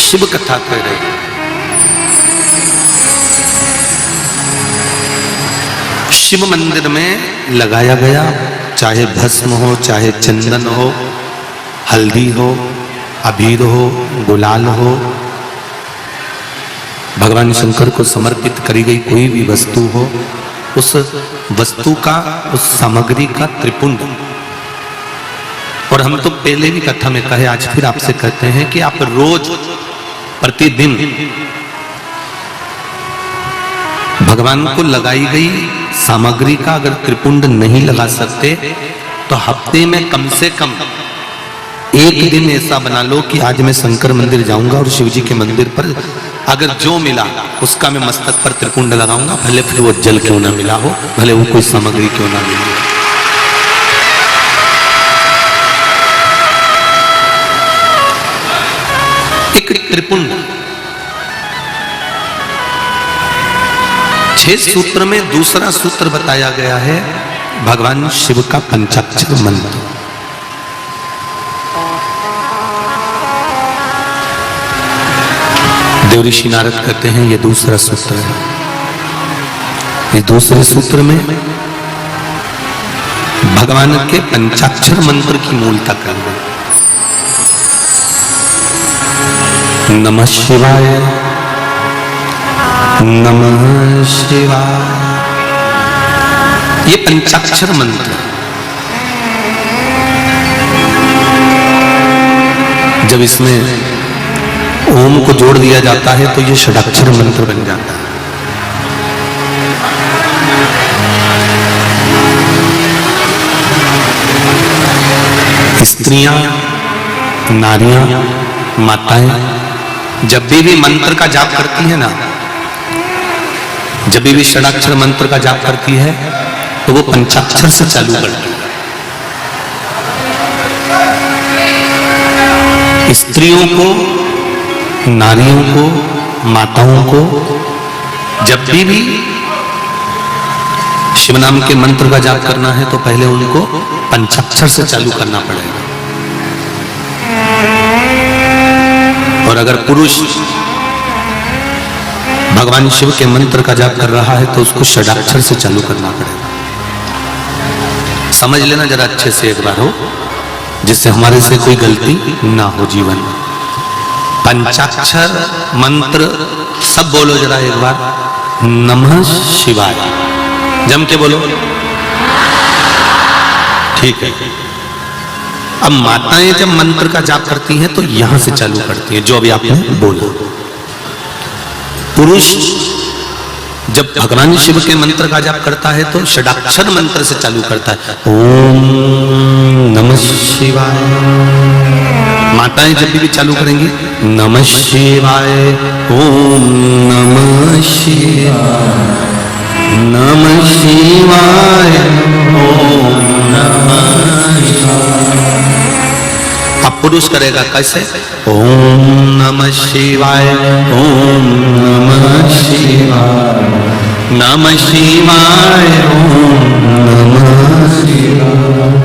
शिव कथा कह रहे हैं। शिव मंदिर में लगाया गया, चाहे भस्म हो, चाहे चंदन हो, हल्दी हो, अबीर हो, गुलाल हो, भगवान शंकर को समर्पित करी गई कोई भी वस्तु हो, उस वस्तु का, उस सामग्री का त्रिपुंड। और हम तो पहले भी कथा में कहे, आज फिर आपसे कहते हैं कि आप रोज प्रतिदिन भगवान को लगाई गई सामग्री का अगर त्रिपुंड नहीं लगा सकते तो हफ्ते में कम से कम एक दिन ऐसा बना लो कि आज मैं शंकर मंदिर जाऊंगा और शिव जी के मंदिर पर अगर जो मिला उसका मैं मस्तक पर त्रिपुंड लगाऊंगा, भले फिर वो जल क्यों ना मिला हो, भले वो कोई सामग्री क्यों ना मिली। एक त्रिपुंड 6 सूत्र में दूसरा सूत्र बताया गया है भगवान शिव का पंचाक्षर मंत्र। देव ऋषि नारद कहते हैं ये दूसरा सूत्र है। इस दूसरे सूत्र में भगवान के पंचाक्षर मंत्र की मूलता कर गई। नमः शिवाय, नमः शिवाय, ये पंचाक्षर मंत्र जब इसमें ओम को जोड़ दिया जाता है तो ये षडाक्षर मंत्र बन जाता है। स्त्रियां, नारियां, माताएं जब भी मंत्र का जाप करती है ना, जब भी षडाक्षर मंत्र का जाप करती है तो वो पंचाक्षर से चालू करती है। स्त्रियों को, नारियों को, माताओं को जब भी शिव नाम के मंत्र का जाप करना है तो पहले उनको पंचाक्षर से चालू करना पड़ेगा। और अगर पुरुष भगवान शिव के मंत्र का जाप कर रहा है तो उसको षडाक्षर से चालू करना पड़ेगा। समझ लेना जरा अच्छे से एक बार हो, जिससे हमारे से कोई गलती ना हो जीवन में। पंचाक्षर मंत्र सब बोलो जरा एक बार। नमः शिवाय, जम के बोलो, ठीक है। अब माताएं जब मंत्र का जाप करती हैं तो यहां से चालू करती हैं, जो अभी आपने बोला। पुरुष जब भगवान शिव के मंत्र का जाप करता है तो षडाक्षर मंत्र से चालू करता है, ओम नमः शिवाय। माताएं जब भी चालू करेंगी, नमः शिवाय, ओम नमः शिवाय, नमः शिवाय, ओम नमः शिवाय। अब पुरुष करेगा कैसे? ओम नमः शिवाय, ओम नमः शिवाय, नमः शिवाय, ओम नमः शिवाय।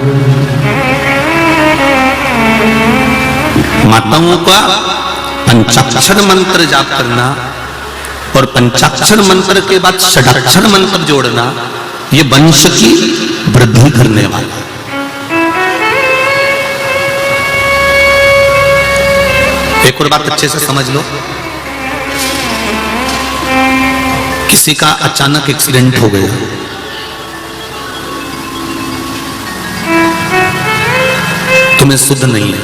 माताओं का पंचाक्षर मंत्र जाप करना और पंचाक्षर मंत्र के बाद षडाक्षर मंत्र जोड़ना, ये वंश की वृद्धि करने वाला। एक और बात अच्छे से समझ लो, किसी का अचानक एक्सीडेंट हो गया, तुम्हें शुद्ध नहीं है,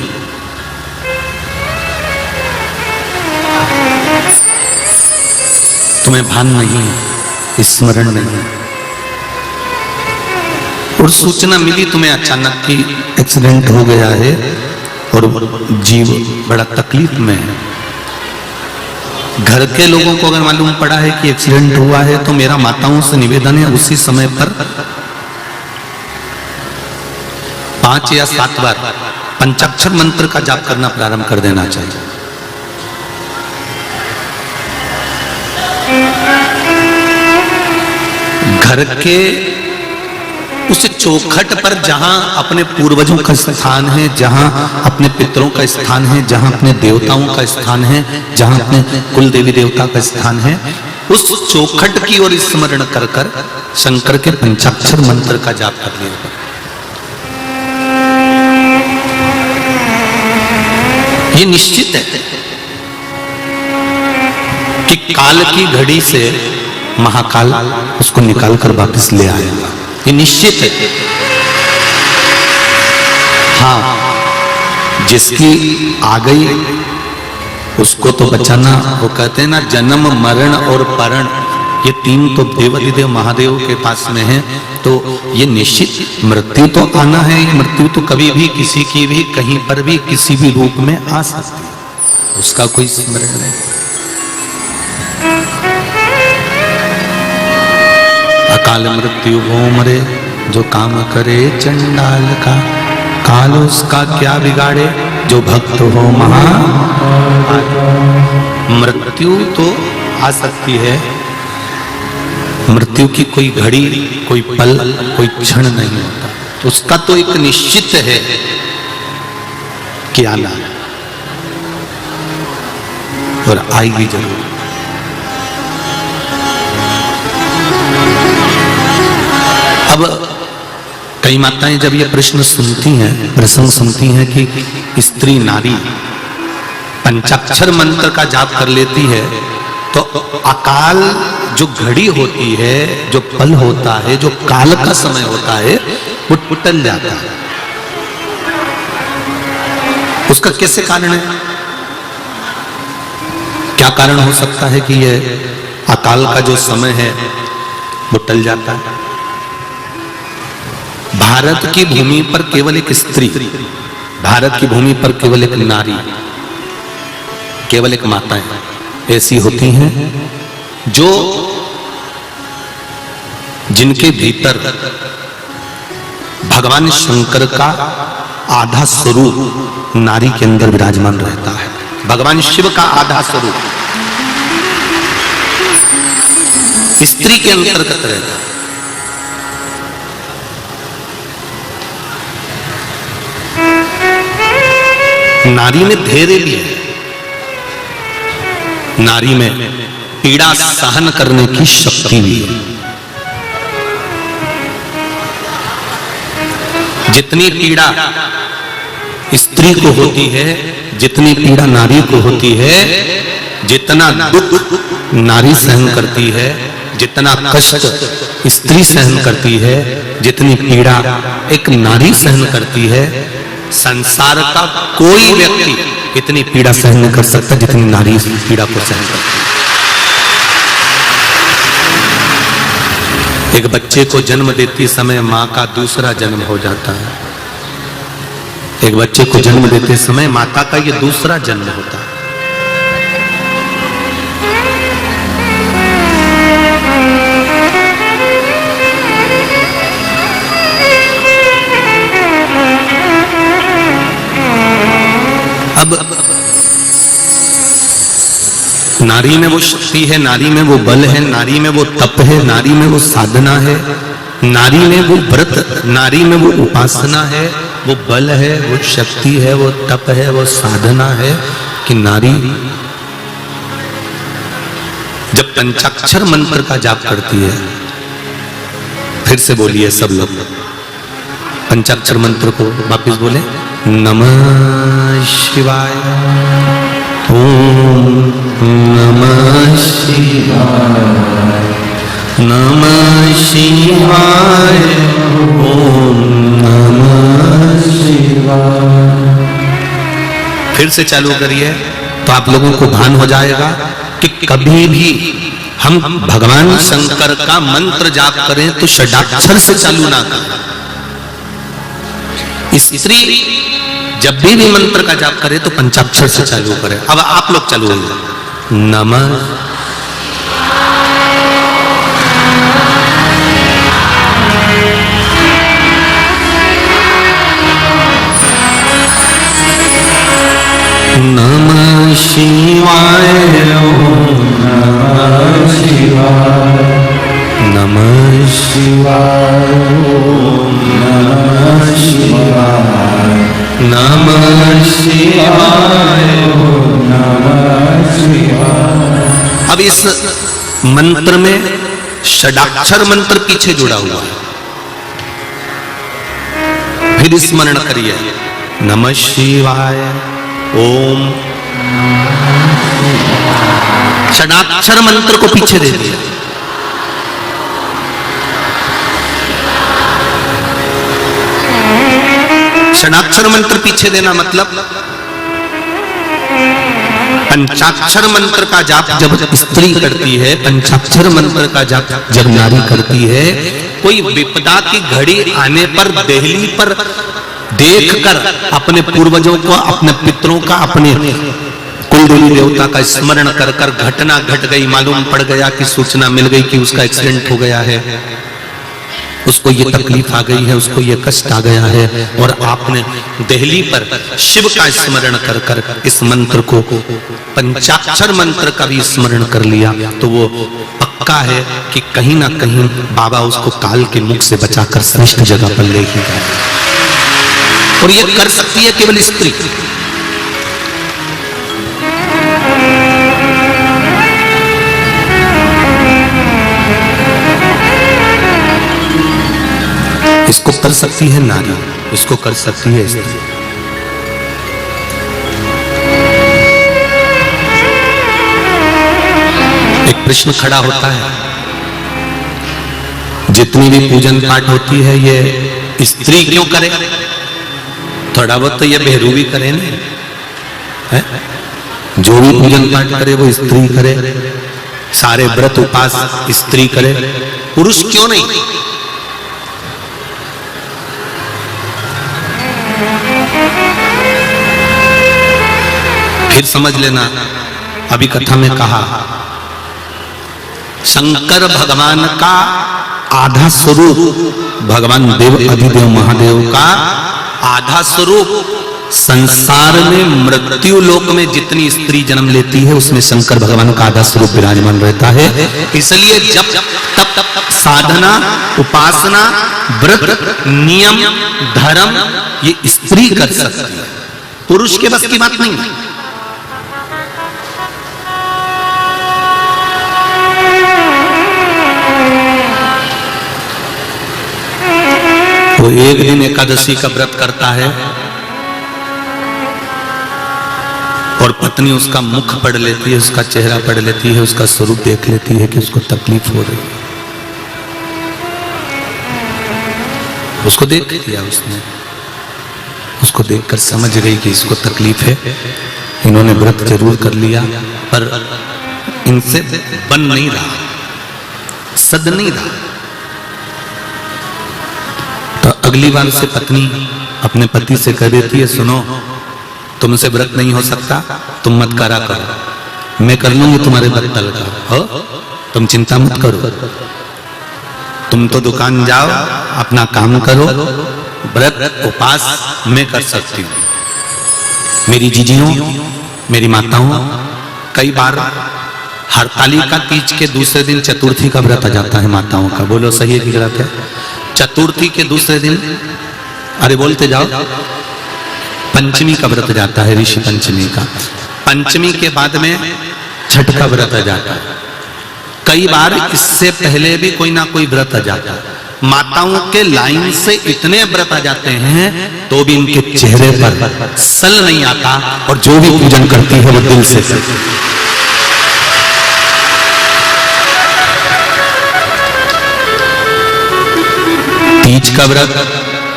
तुम्हें भान नहीं है, स्मरण नहीं है, और सूचना मिली तुम्हें अचानक कि एक्सीडेंट हो गया है और जीव बड़ा तकलीफ में है। घर के लोगों को अगर मालूम पड़ा है कि एक्सीडेंट हुआ है तो मेरा माताओं से निवेदन है उसी समय पर 5 या 7 बार पंचाक्षर मंत्र का जाप करना प्रारंभ कर देना चाहिए। घर के उस चौखट पर जहां अपने पूर्वजों का स्थान है, जहां अपने पितरों का स्थान है, जहां अपने देवताओं का स्थान है, जहां अपने कुल देवी देवता का स्थान है, उस चौखट की ओर स्मरण कर कर शंकर के पंचाक्षर मंत्र का जाप कर लिया। ये निश्चित है कि काल की घड़ी से महाकाल उसको निकाल कर वापस ले आएगा, ये निश्चित है। हाँ, जिसकी आ गई उसको तो बचाना, वो कहते हैं ना जन्म मरण और परण, ये तीन तो देवाधिदेव महादेव के पास में है। तो ये निश्चित मृत्यु तो आना है, मृत्यु तो कभी भी किसी की भी कहीं पर भी किसी भी रूप में आ सकती है, उसका कोई स्मरण नहीं। अकाल मृत्यु हो मरे जो काम करे चंडाल का, काल उसका क्या बिगाड़े जो भक्त हो महा। मृत्यु तो आ सकती है, मृत्यु की कोई घड़ी, कोई पल, कोई क्षण नहीं होता, उसका तो एक निश्चित है कि आना और आएगी जरूर। अब कई माताएं जब ये प्रश्न सुनती हैं, प्रसंग सुनती हैं कि स्त्री नारी पंचाक्षर मंत्र का जाप कर लेती है, तो अकाल जो घड़ी होती है, जो पल होता है, जो काल का समय होता है, वो टल जाता है। उसका कैसे कारण है? क्या कारण हो सकता है कि ये अकाल का जो समय है वो टल जाता है? भारत की भूमि पर केवल एक स्त्री, भारत की भूमि पर केवल एक नारी, केवल एक माताएं ऐसी होती हैं जो जिनके भीतर भगवान शंकर का आधा स्वरूप नारी के अंदर विराजमान रहता है। भगवान शिव का आधा स्वरूप स्त्री के अंतर्गत रहता है। नारी में धैर्य भी है, नारी में पीड़ा सहन करने की शक्ति भी है। जितनी पीड़ा स्त्री को होती है, जितनी पीड़ा नारी को होती है, जितना दुख नारी सहन करती है, जितना कष्ट स्त्री सहन करती है, जितनी पीड़ा एक नारी सहन करती है, संसार का कोई व्यक्ति इतनी पीड़ा सहन नहीं कर सकता जितनी नारी इस पीड़ा को सहन करती है। एक बच्चे को जन्म देते समय मां का दूसरा जन्म हो जाता है। एक बच्चे को जन्म देते समय माता का ये दूसरा जन्म होता है। अब नारी में वो शक्ति है, नारी में वो बल है, नारी में वो तप है, नारी में वो साधना है, नारी में वो व्रत, नारी में वो उपासना है, वो बल है, वो शक्ति है, वो तप है, वो साधना है कि नारी जब पंचाक्षर मंत्र का जाप करती है, फिर से बोलिए सब लोग पंचाक्षर मंत्र को वापिस बोले, नमः शिवाय, ओम नमः शिवाय, नमः शिवाय, ओम नमः शिवाय। फिर से चालू करिए तो आप लोगों को भान हो जाएगा कि कभी भी हम भगवान शंकर का मंत्र जाप करें तो षडाक्षर से चालू ना करें। स्त्री जब भी मंत्र का जाप करे तो पंचाक्षर से चालू करे। अब आप लोग चालू होंगे, नमः नमः शिवाय, ओम नमः शिवाय, नमः शिवाय, ओम नमः शिवाय, नमः शिवाय। अब इस मंत्र में षडाक्षर मंत्र पीछे जुड़ा हुआ है, फिर स्मरण करिए नमः शिवाय ओम। षडाक्षर मंत्र को पीछे दे दिया। षडाक्षर मंत्र पीछे देना मतलब पंचाक्षर मंत्र का जाप जब स्त्री करती है, पंचाक्षर मंत्र का जाप जब नारी करती है, कोई विपदा की घड़ी आने पर देहली पर देखकर अपने पूर्वजों को, अपने पितरों का, अपने कुल देवी देवता का स्मरण कर कर घटना घट गई, मालूम पड़ गया कि सूचना मिल गई कि उसका एक्सीडेंट हो गया है, उसको ये तकलीफ आ गई है, उसको ये कष्ट आ गया है, और आपने देहली पर शिव का स्मरण कर कर इस मंत्र को, पंचाक्षर मंत्र का भी स्मरण कर लिया, तो वो पक्का है कि कहीं ना कहीं बाबा उसको काल के मुख से बचाकर श्रेष्ठ जगह पर ले ही जाए। और ये कर सकती है केवल स्त्री। इसको कर सकती है नारी, इसको कर सकती है स्त्री। एक प्रश्न खड़ा होता है, जितनी भी पूजन पाठ होती है ये स्त्री क्यों करे? थोड़ा बहुत तो ये बहरू भी करे ना, है? जो भी पूजन पाठ करे वो स्त्री करे, सारे व्रत उपास स्त्री करे, पुरुष क्यों नहीं? फिर समझ लेना, अभी कथा में कहा शंकर भगवान का आधा स्वरूप, भगवान देव अधिदेव महादेव का आधा स्वरूप, संसार में मृत्यु लोक में जितनी स्त्री जन्म लेती है उसमें शंकर भगवान का आधा स्वरूप विराजमान रहता है। इसलिए जब तब साधना, उपासना, व्रत, नियम, धर्म ये स्त्री कर सकती है, पुरुष के बस की बात नहीं है। वो एक दिन एकादशी का व्रत करता है और पत्नी उसका मुख पढ़ लेती है, उसका चेहरा पढ़ लेती है, उसका स्वरूप देख लेती है कि उसको तकलीफ हो रही है। उसको देख लिया उसने, उसको देखकर समझ गई कि इसको तकलीफ है, इन्होंने व्रत जरूर कर लिया पर इनसे बन नहीं रहा, सद नहीं रहा। तो अगली बार से पत्नी अपने पति से कह देती है, सुनो तुमसे व्रत नहीं हो सकता, तुम मत करा करो, मैं कर लूंगी तुम्हारे व्रत तल का, हो तुम चिंता मत करो, तुम तो दुकान जाओ अपना काम करो, व्रत उपास मैं कर सकती हूँ। मेरी जीजियों, मेरी माताओं, कई बार हरतालिका तीज के दूसरे दिन चतुर्थी का व्रत आ जाता है माताओं का, बोलो सही है कि गलत है? चतुर्थी के दूसरे दिन, अरे बोलते जाओ, पंचमी का व्रत जाता है, ऋषि पंचमी का। पंचमी के बाद में छठ का व्रत आ जाता है। कई बार इससे पहले भी कोई ना कोई व्रत आ जाता है। माताओं के लाइन से इतने व्रत आ जाते हैं तो भी इनके चेहरे पर सल नहीं आता, और जो भी पूजन करती है वो दिल से करती है। तीज का व्रत,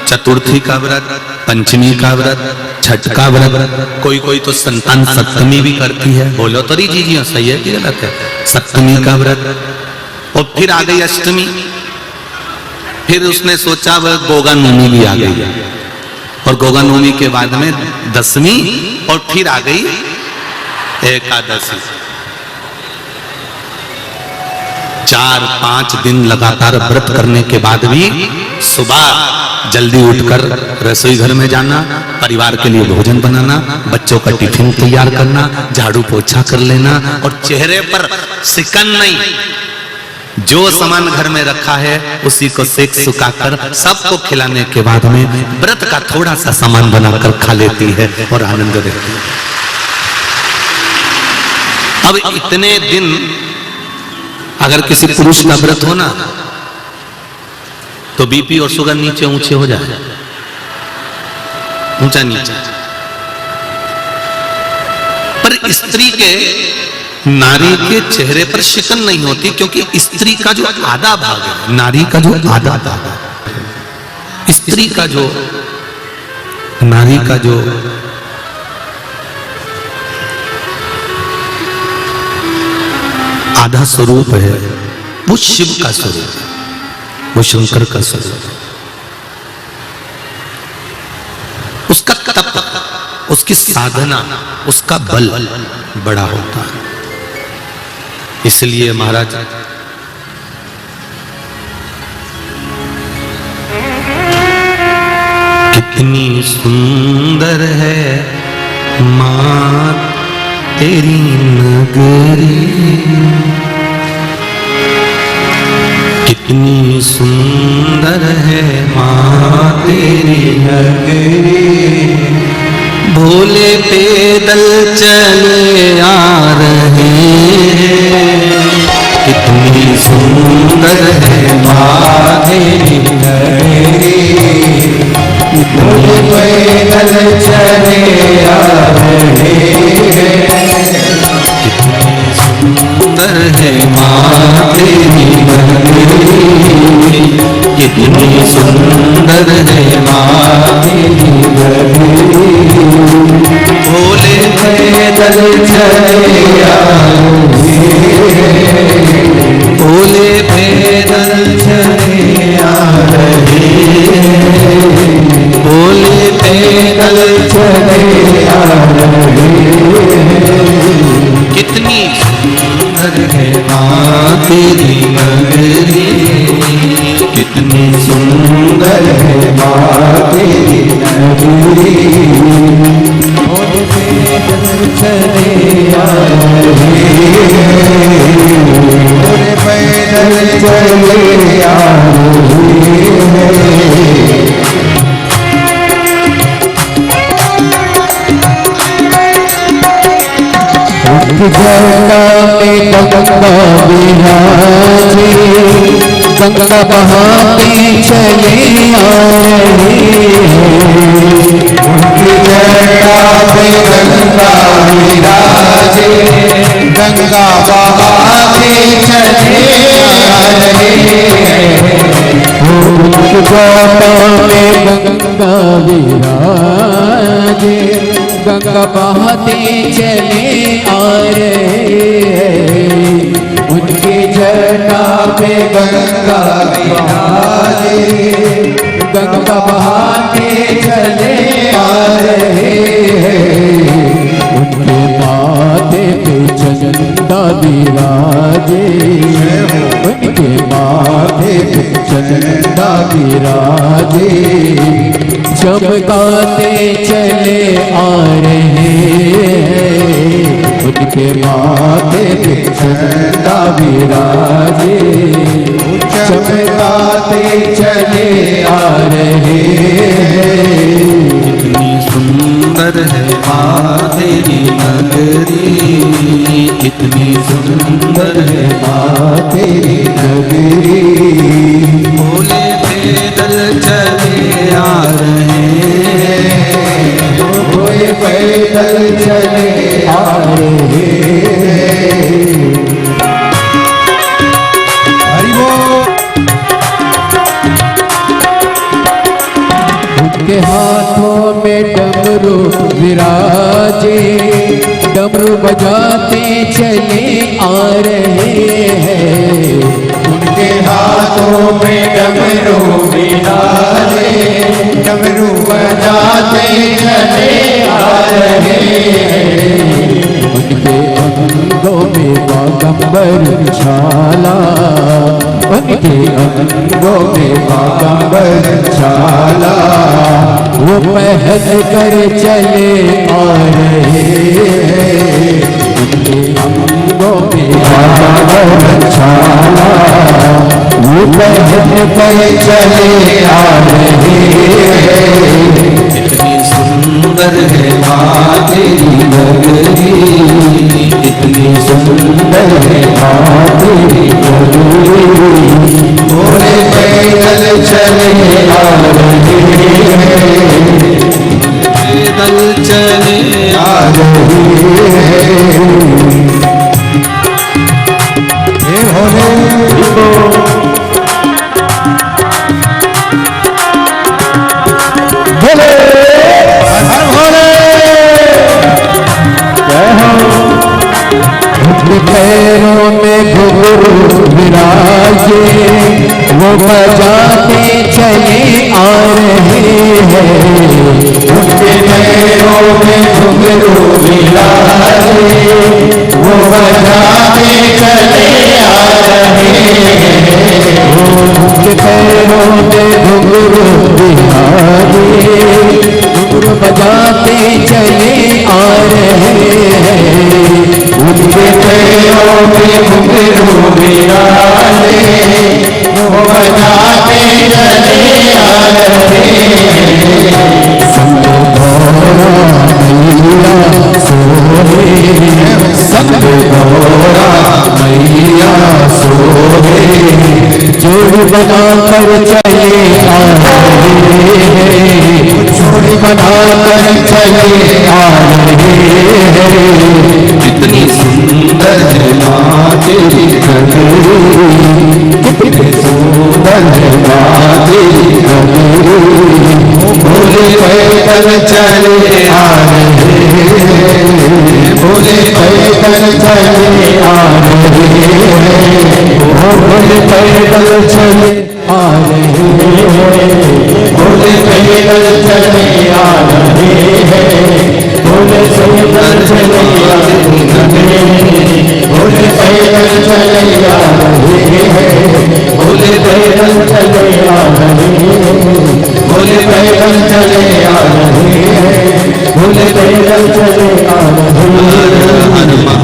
चतुर्थी का व्रत, पंचमी का व्रत, छठ का व्रत, कोई कोई तो संतान सप्तमी भी करती है, बोलो तो जी सही है कि गलत है? सप्तमी का व्रत, और फिर आ गई अष्टमी, फिर उसने सोचा वह गोगा नवमी भी आ गई, और गोगा नवमी के बाद में दसवीं, और फिर आ गई एकादशी। 4-5 दिन लगातार व्रत करने के बाद भी सुबह जल्दी उठकर रसोई घर में जाना, परिवार के लिए भोजन बनाना, बच्चों का टिफिन तैयार करना, झाड़ू पोछा कर लेना, और चेहरे पर सिकन नहीं, जो सामान घर में रखा है उसी को सेक सुखाकर सबको खिलाने के बाद में व्रत का थोड़ा सा सामान बनाकर खा लेती है और आनंद लेती है। अब इतने दिन अगर किसी पुरुष का व्रत हो ना तो बीपी और शुगर नीचे ऊंचे हो जाए, ऊंचा नीचा। पर स्त्री के, नारी के चेहरे पर शिकन नहीं होती, क्योंकि स्त्री का जो आधा भाग है, नारी का जो आधा भाग है, स्त्री का जो, नारी का जो आधा स्वरूप है वो शिव का स्वरूप है, वो शंकर का स्वरूप है। उसका तप, उसकी साधना, उसका बल बड़ा होता है। इसलिए महाराज कितनी सुंदर है मां तेरी नगरी, कितनी सुंदर है मां तेरी नगरी। भोले पैदल चले आ रहे हैं, कितनी सुंदर है मां तेरी नगरी। भोले पैदल चले आ रहे हैं, कितनी सुंदर है मां तेरी नगरी, कितनी सुंदर है मां तेरी नगरी। भोले पैदल चले आ रहे हैं, भोले पैदल चले आ रहे हैं, भोले पैदल चले आ रहे हैं। कितनी सुंदर है मां तेरी नगरी, कितनी सुंदर है मां तेरी नगरी। भोले पैदल चले आ रहे हैं, भोले पैदल चले आ रहे हैं। गंगा में गंगा विराजे, गंगा बहाते चले आ रहे हैं। उनकी जटा पे गंगा विराजे, गंगा बहाते चले आ रहे हैं। उनकी जटा में गंगा विराजे, गंगा बहाते चले आ रहे हैं। उनकी जटा पे गंगा विराजे, गंगा बहाते चले आ रहे हैं। उनके माथे पे चंदा विराजे, उनके माथे पे चंदा विराजे, चमकाते चले आ रहे हैं। उनके माथे पे चंदा विराजे, चमकाते चले आ रहे हैं। कितनी सुंदर है मां तेरी नगरी, कितनी सुंदर है मां तेरी नगरी। भोले पैदल चले आ रहे हैं, भोले पैदल चले आ रहे हैं। हरि बोल। उनके हाथों में डमरू विराजे, डमरू बजाते चले आ रहे हैं। उनके हाथों में डमरू विराजे, डमरू बजाते चले आ रहे हैं। उनके अंगों में बागंबर छाला, उनके अंगों में बागंबर छाला, वो पहन कर चले आ रहे हैं। उनके अंगों में बागंबर छाला, पे चले आ रहे हैं। इतनी सुंदर है माँ तेरी नगरी, इतनी सुंदर है माँ तेरी नगरी। भोले पैदल चले आ रहे हैं, पैदल चले आ रहे हैं। हे भोले भोले हर भोले जय हो। उनके पैरों में घुंघरू विराजे, वो बजाते चले आ रहे हैं। उनके पैरों में घुंघरू विराजे, वो बजाते चले आ रहे हैं। उनके पैरों में घुंघरू विराजे, घुंघरू बजाते चले आ रहे हैं। उनके पैरों में घुंघरू विराजे, वो बजाते चले आ रहे हैं। संग गौरा मैया सोहे, संग गौरा मैया सोहे, जोड़ी बना कर चले आ रहे हैं। जोड़ी बना कर चले आ रहे हैं। इतनी सुंदर है माँ तेरी नगरी, कितनी सुंदर है माँ तेरी नगरी। भोले पैदल चले आ रहे हैं, भोले पैदल चले आ रहे हैं। भोले पैदल चले आ रहे हैं, भोले पैदल चले आ रहे हैं। भोले पैदल चले आ रहे हैं, भोले पैदल चले आ रहे हैं। भोले पैदल चले आ रहे हैं, भोले पैदल चले आ रहे हैं। भोले पैदल चले आ रहे हैं।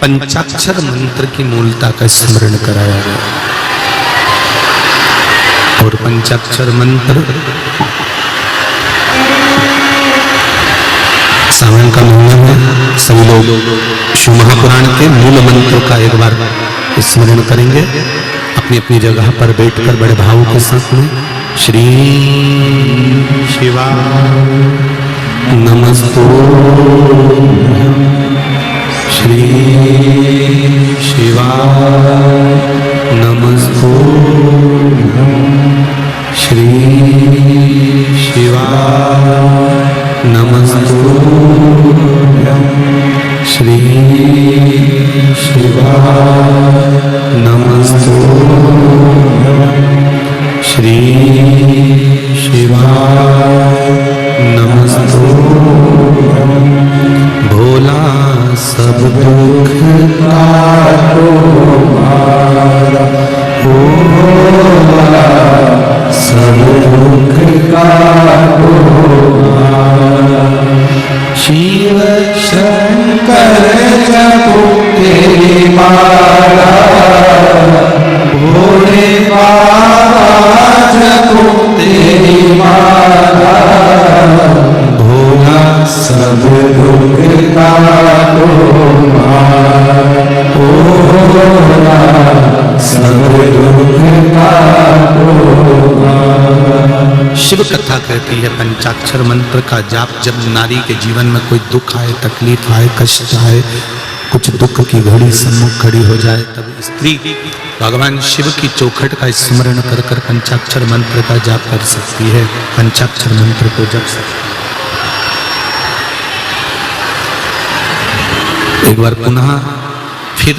पंचाक्षर मंत्र की मूलता का स्मरण कराया गया। और पंचाक्षर मंत्र सावन का महीना है, सभी लोग शिव महापुराण के मूल मंत्र का एक बार स्मरण करेंगे अपनी अपनी जगह पर बैठकर बड़े भाव के साथ में। श्री शिवा नमस्तु, श्री शिवा नमस्तु, श्री शिवा नमस्तु, श्री शिवा नमस्तु, श्री शिवा नमस्तु। भोला सब दुख काटो मारा, भोला सब दुख काटो मारा। शिव शंकर जपो तेरी माला, भोले बाबा जपो तेरी माला। भोला सब दुख काटो मारा, भोला सब दुख काटो मारा। शिव कथा कहती है पंचाक्षर मंत्र का जाप जब नारी के जीवन में कोई दुख आए, तकलीफ आए, कष्ट आए, कुछ दुख की घड़ी सम्मुख खड़ी हो जाए, तब स्त्री भगवान शिव की चौखट का स्मरण कर कर पंचाक्षर मंत्र का जाप कर सकती है, पंचाक्षर मंत्र को जप सकती है। एक बार पुनः फिर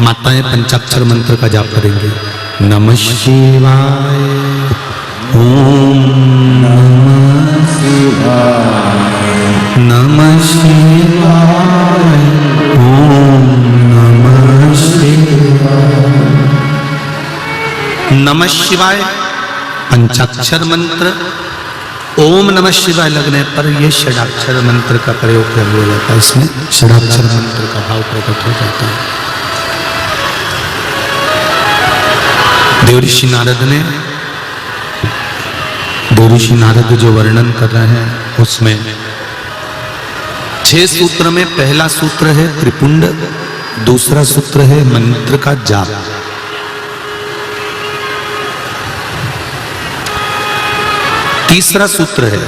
माताएं पंचाक्षर मंत्र का जाप करेंगे। नमः शिवाय, ओम नमः शिवाय, नमः शिवाय, ओम नमः शिवाय। नमः शिवाय पंचाक्षर मंत्र, ओम नमः शिवाय लगने पर यह षडाक्षर मंत्र का प्रयोग कर लिया जाता है। इसमें षडाक्षर मंत्र का भाव प्रकट हो जाता है। देवऋषि नारद जो वर्णन कर रहे हैं उसमें 6 सूत्र में पहला सूत्र है त्रिपुंड, दूसरा सूत्र है मंत्र का जाप, तीसरा सूत्र है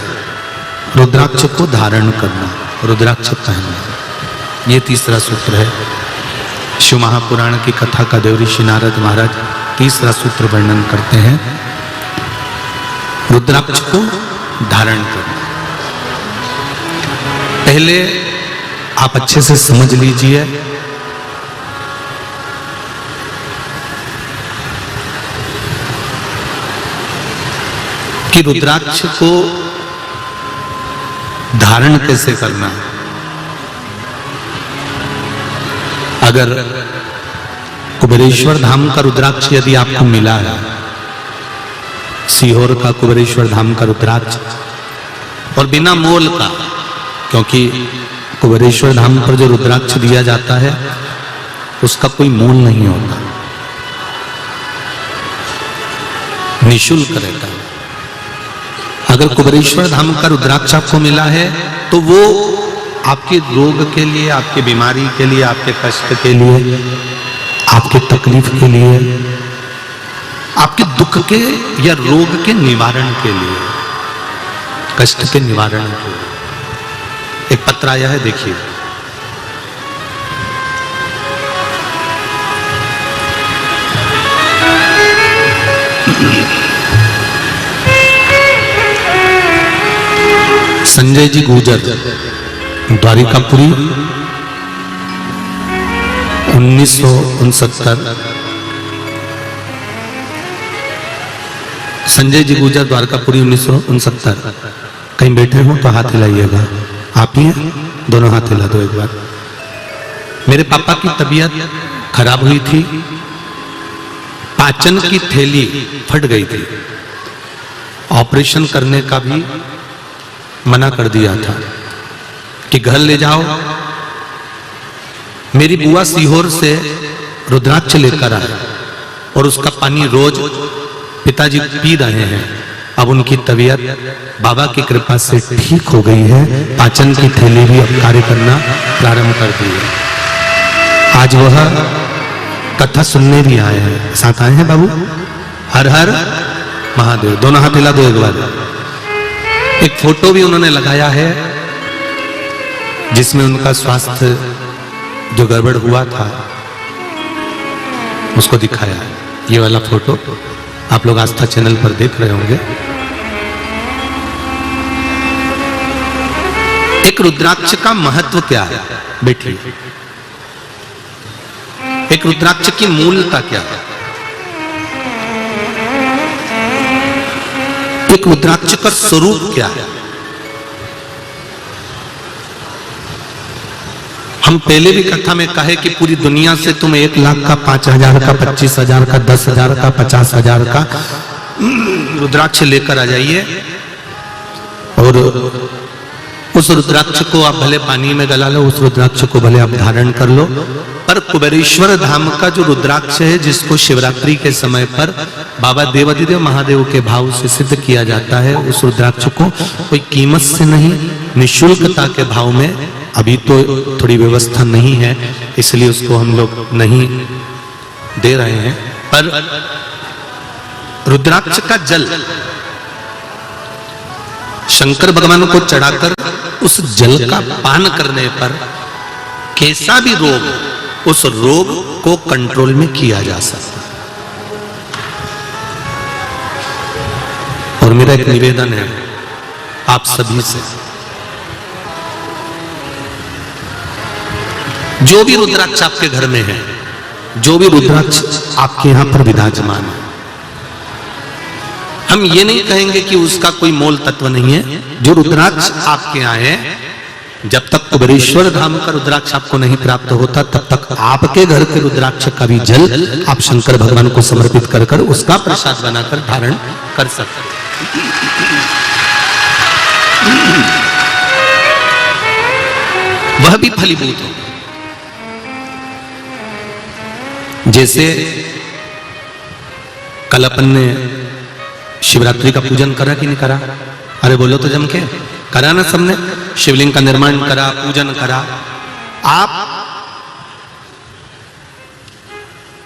रुद्राक्ष को धारण करना, रुद्राक्ष पहनना, ये तीसरा सूत्र है। शिव महापुराण की कथा का देवऋषि नारद महाराज तीसरा सूत्र वर्णन करते हैं, रुद्राक्ष को धारण करना। पहले आप अच्छे से समझ लीजिए कि रुद्राक्ष को धारण कैसे करना है। अगर कुबेरेश्वर धाम का रुद्राक्ष यदि आपको मिला है, सीहोर का कुबेरेश्वर धाम का रुद्राक्ष, और बिना मोल का, क्योंकि कुबेरेश्वर धाम पर जो रुद्राक्ष दिया जाता है उसका कोई मोल नहीं होता, निःशुल्क रहता है। अगर कुबेरेश्वर धाम का रुद्राक्ष आपको मिला है तो वो आपके रोग के लिए, आपकी बीमारी के लिए, आपके कष्ट के लिए, आपके तकलीफ के लिए, आपके दुख के या रोग के निवारण के लिए, कष्ट के निवारण के लिए। एक पत्र आया है, देखिए। संजय जी गुजर, द्वारिकापुरी, 1969। संजय जी गुजर, द्वारकापुरी, 1969। कहीं बैठे हो तो हाथ हिलाइएगा। आप ही हैं? दोनों हाथ हिला दो एक बार। मेरे पापा की तबीयत खराब हुई थी, पाचन की थैली फट गई थी, ऑपरेशन करने का भी मना कर दिया था कि घर ले जाओ। मेरी बुआ सीहोर से रुद्राक्ष लेकर आए और उसका पानी रोज पिताजी पी रहे हैं। अब उनकी तबीयत बाबा की कृपा से ठीक हो गई है, पाचन की थैली भी अब कार्य करना प्रारंभ कर दी है। आज वह कथा सुनने भी आए हैं, साथ आए हैं बाबू। हर हर महादेव, दोनों हाथ हिला दो एक बार। एक फोटो भी उन्होंने लगाया है जिसमें उनका स्वास्थ्य जो गड़बड़ हुआ था उसको दिखाया है। ये वाला फोटो आप लोग आस्था चैनल पर देख रहे होंगे। एक रुद्राक्ष का महत्व क्या है, बैठिए। एक रुद्राक्ष की मूलता क्या है? एक रुद्राक्ष का स्वरूप क्या है? हम पहले भी कथा में कहे कि पूरी दुनिया से तुम 1 लाख का, 5,000 का, 25,000 का, 10,000 का, 50,000 का रुद्राक्ष लेकर आ जाइए और उस रुद्राक्ष को आप भले पानी में गला लो, उस रुद्राक्ष को भले आप धारण कर लो, पर कुबेरेश्वर धाम का जो रुद्राक्ष है जिसको शिवरात्रि के समय पर बाबा देवाधिदेव महादेव के भाव से सिद्ध किया जाता है, उस रुद्राक्ष को कोई कीमत से नहीं, निःशुल्कता के भाव में, अभी तो थोड़ी व्यवस्था नहीं है इसलिए उसको हम लोग नहीं दे रहे हैं, पर रुद्राक्ष का जल शंकर भगवान को चढ़ाकर उस जल का पान करने पर कैसा भी रोग, उस रोग को कंट्रोल में किया जा सकता है। और मेरा एक निवेदन है आप सभी से, जो भी रुद्राक्ष आपके घर में है, जो भी रुद्राक्ष आपके यहां पर विराजमान है, हम ये नहीं कहेंगे कि उसका कोई मोल तत्व नहीं है। जो रुद्राक्ष आपके यहाँ है, जब तक कुबेरेश्वर धाम का रुद्राक्ष आपको नहीं प्राप्त होता तब तक आपके घर के रुद्राक्ष का भी जल आप शंकर भगवान को समर्पित कर कर उसका प्रसाद बनाकर धारण कर सकते हैं। वह भी फलीभूत हो। जैसे कल अपन ने शिवरात्रि का पूजन करा कि नहीं करा? अरे बोलो तो जम के, करा ना सबने? शिवलिंग का निर्माण करा, पूजन करा। आप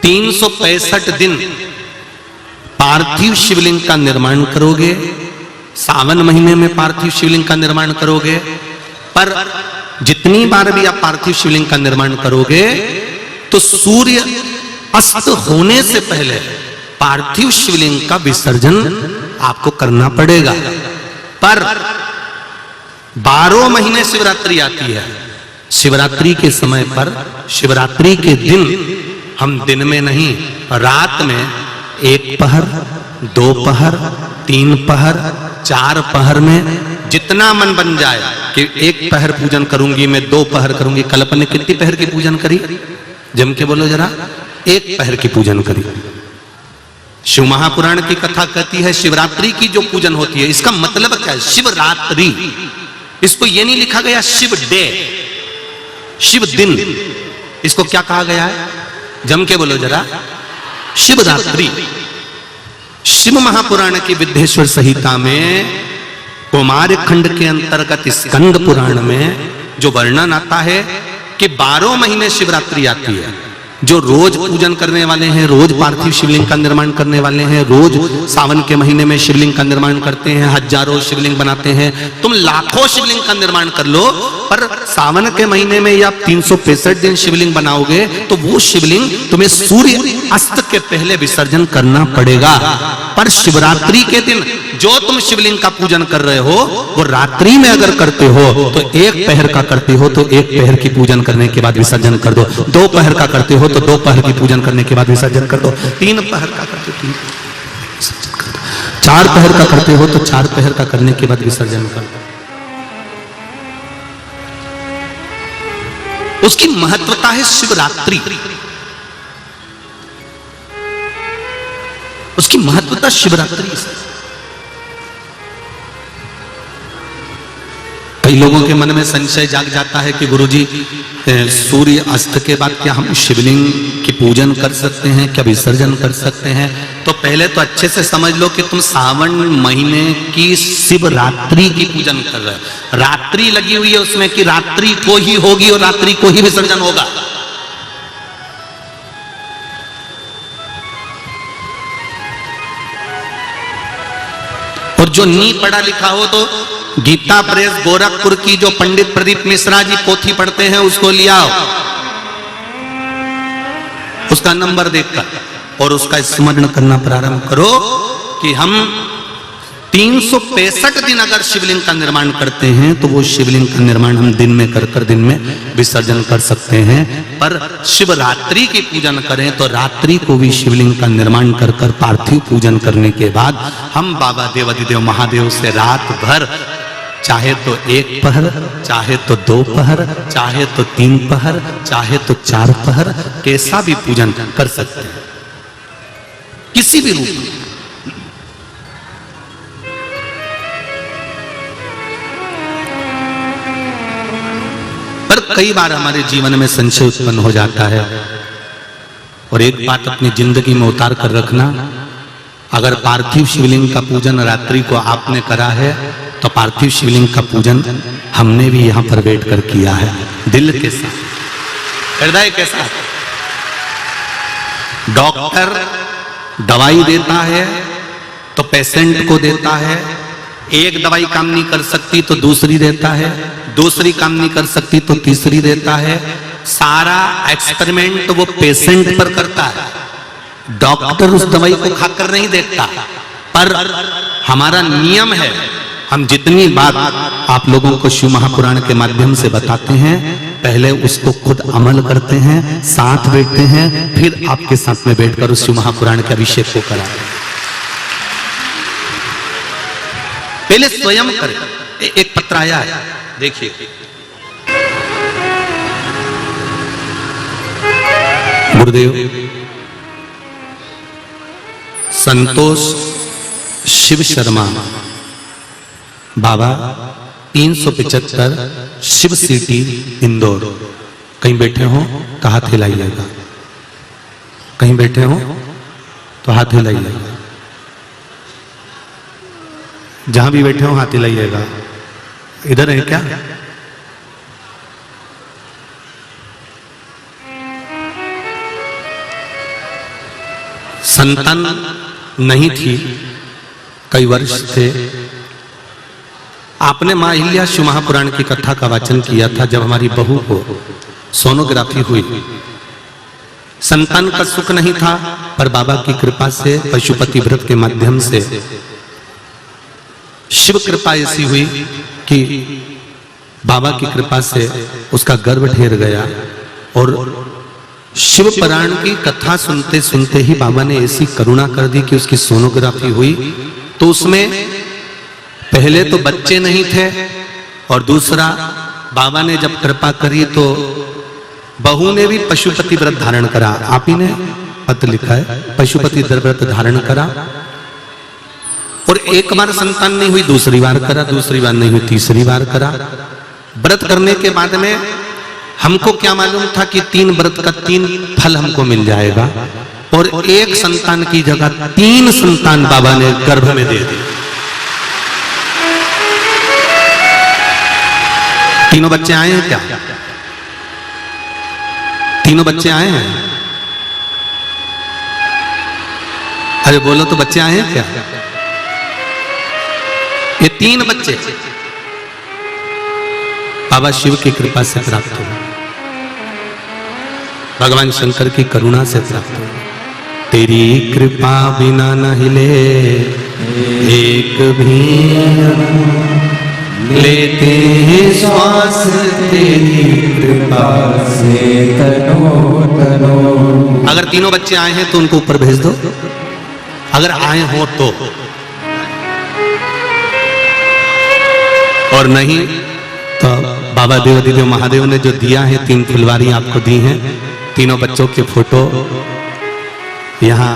365 दिन पार्थिव शिवलिंग का निर्माण करोगे, सावन महीने में पार्थिव शिवलिंग का निर्माण करोगे, पर जितनी बार भी आप पार्थिव शिवलिंग का निर्माण करोगे तो सूर्य अस्त होने से पहले पार्थिव शिवलिंग का विसर्जन आपको करना पड़ेगा। पर 12 महीने शिवरात्रि आती है। शिवरात्रि के समय पर, शिवरात्रि के दिन हम दिन में नहीं, रात में 1 पहर, 2 पहर, 3 पहर, 4 पहर में जितना मन बन जाए कि 1 पहर पूजन करूंगी मैं, 2 पहर करूंगी। कल अपन ने कितनी पहर की पूजन करी? जम के बोलो जरा। 1 पहर की पूजन करी। शिव महापुराण की कथा कहती है शिवरात्रि की जो पूजन होती है, इसका मतलब क्या है? शिवरात्रि, इसको ये नहीं लिखा गया शिव डे, शिव दिन, इसको क्या कहा गया है? जम के बोलो जरा। शिवरात्रि। शिव महापुराण की विद्येश्वर संहिता में कुमार खंड के अंतर्गत स्कंद पुराण में जो वर्णन आता है कि 12 महीने शिवरात्रि आती है। जो रोज पूजन करने वाले हैं, रोज पार्थिव शिवलिंग का निर्माण करने वाले हैं, रोज सावन के महीने में शिवलिंग का निर्माण करते हैं, हजारों शिवलिंग बनाते हैं। तुम लाखों शिवलिंग का निर्माण कर लो, पर सावन के महीने में या 365 दिन शिवलिंग बनाओगे तो वो शिवलिंग तुम्हें सूर्य अस्त के पहले विसर्जन करना पड़ेगा। पर शिवरात्रि के दिन जो तुम शिवलिंग का पूजन कर रहे हो वो रात्रि में अगर करते हो तो 1 पहर का करते हो तो 1 पहर की पूजन करने के बाद विसर्जन कर दो। 2 पहर का करते हो तो 2 पहर की पूजन करने के बाद विसर्जन कर दो। 3 पहर का करते हो 3 विसर्जन कर दो। 4 पहर का करते हो तो 4 पहर का करने के बाद विसर्जन कर दो। उसकी महत्वता है शिवरात्रि, उसकी महत्वता शिवरात्रि। कई लोगों के मन में संशय जाग जाता है कि गुरुजी सूर्य अस्त के बाद क्या हम शिवलिंग की पूजन कर सकते हैं, क्या विसर्जन कर सकते हैं? तो पहले तो अच्छे से समझ लो कि तुम सावन महीने की शिवरात्रि की पूजन कर रहे हो। रात्रि लगी हुई है उसमें कि रात्रि को ही होगी और रात्रि को ही विसर्जन होगा। और जो नी पढ़ा लिखा हो तो गीता प्रेस गोरखपुर की जो पंडित प्रदीप मिश्रा जी पोथी पढ़ते हैं उसको लिया उसका नंबर देखकर और उसका स्मरण करना प्रारंभ करो कि हम 365 दिन अगर शिवलिंग का निर्माण करते हैं तो वो शिवलिंग का निर्माण हम दिन में कर दिन में विसर्जन कर सकते हैं। पर शिवरात्रि की पूजन करें तो रात्रि को भी शिवलिंग का निर्माण कर पार्थिव पूजन करने के बाद हम बाबा देवाधिदेव महादेव से रात भर चाहे तो 1 पहर, चाहे तो 2 पहर, चाहे तो 3 पहर, चाहे तो 4 पहर, कैसा भी पूजन कर सकते हैं किसी भी रूप में। पर कई बार हमारे जीवन में संशय उत्पन्न हो जाता है और एक बात अपनी जिंदगी में उतार कर रखना, अगर पार्थिव शिवलिंग का पूजन रात्रि को आपने करा है तो पार्थिव शिवलिंग का पूजन हमने भी यहां पर बैठकर किया है, दिल के साथ, हृदय के साथ। डॉक्टर दवाई देता है तो पेशेंट को देता है, एक दवाई काम नहीं कर सकती तो दूसरी देता है, दूसरी काम नहीं कर सकती तो तीसरी देता है। सारा एक्सपेरिमेंट वो पेशेंट पर करता है, डॉक्टर उस दवाई को खाकर नहीं देखता। पर हमारा नियम है, हम जितनी बात आप लोगों को शिव महापुराण के माध्यम से बताते हैं पहले उसको खुद अमल करते हैं, साथ बैठते हैं, फिर आपके साथ में बैठकर उस शिव महापुराण के अभिषेक को कराते हैं। पहले स्वयं करें। एक पत्र आया है, देखिए। गुरुदेव संतोष शिव शर्मा बाबा 375 शिव सिटी इंदौर। कहीं बैठे हो तो हाथ हिलाइएगा, कहीं बैठे हो तो हाथ हिलाइएगा। जहां भी बैठे हो हाथ हिलाइएगा। इधर है क्या? संतान नहीं थी, कई वर्ष थे। आपने मां अहिल्या शिव महापुराण की कथा का वाचन किया था जब हमारी बहू को सोनोग्राफी हुई। संतान का सुख नहीं था, पर बाबा की कृपा से पशुपति व्रत के माध्यम से शिव कृपा ऐसी हुई कि बाबा की कृपा से उसका गर्भ ठहर गया। और शिव पुराण की कथा सुनते सुनते ही बाबा ने ऐसी करुणा कर दी कि उसकी सोनोग्राफी हुई तो उसमें पहले तो बच्चे नहीं थे, और दूसरा बाबा ने जब कृपा करी तो बहू ने भी पशुपति व्रत धारण करा। आप ही ने पत्र लिखा है, पशुपति व्रत धारण करा। और एक बार संतान नहीं हुई, दूसरी बार करा, दूसरी बार नहीं हुई, तीसरी बार करा। व्रत करने के बाद में हमको क्या मालूम था कि 3 व्रत का 3 फल हमको मिल जाएगा, और एक संतान की जगह 3 संतान बाबा ने गर्भ में दे दी। तीनों बच्चे आए हैं क्या? तीनों बच्चे आए हैं? अरे बोलो तो, बच्चे आए हैं क्या? ये 3 बच्चे बाबा शिव की कृपा से प्राप्त हुए, भगवान शंकर की करुणा से प्राप्त हुए। तेरी कृपा बिना न हिले एक भी, लेते हैं श्वास तेरी कृपा से तनो तनो। अगर तीनों बच्चे आए हैं तो उनको ऊपर भेज दो, अगर आए हो तो, और नहीं तो बाबा देवादिदेव महादेव ने जो दिया है 3 फुलवारी आपको दी हैं, तीनों बच्चों के फोटो यहाँ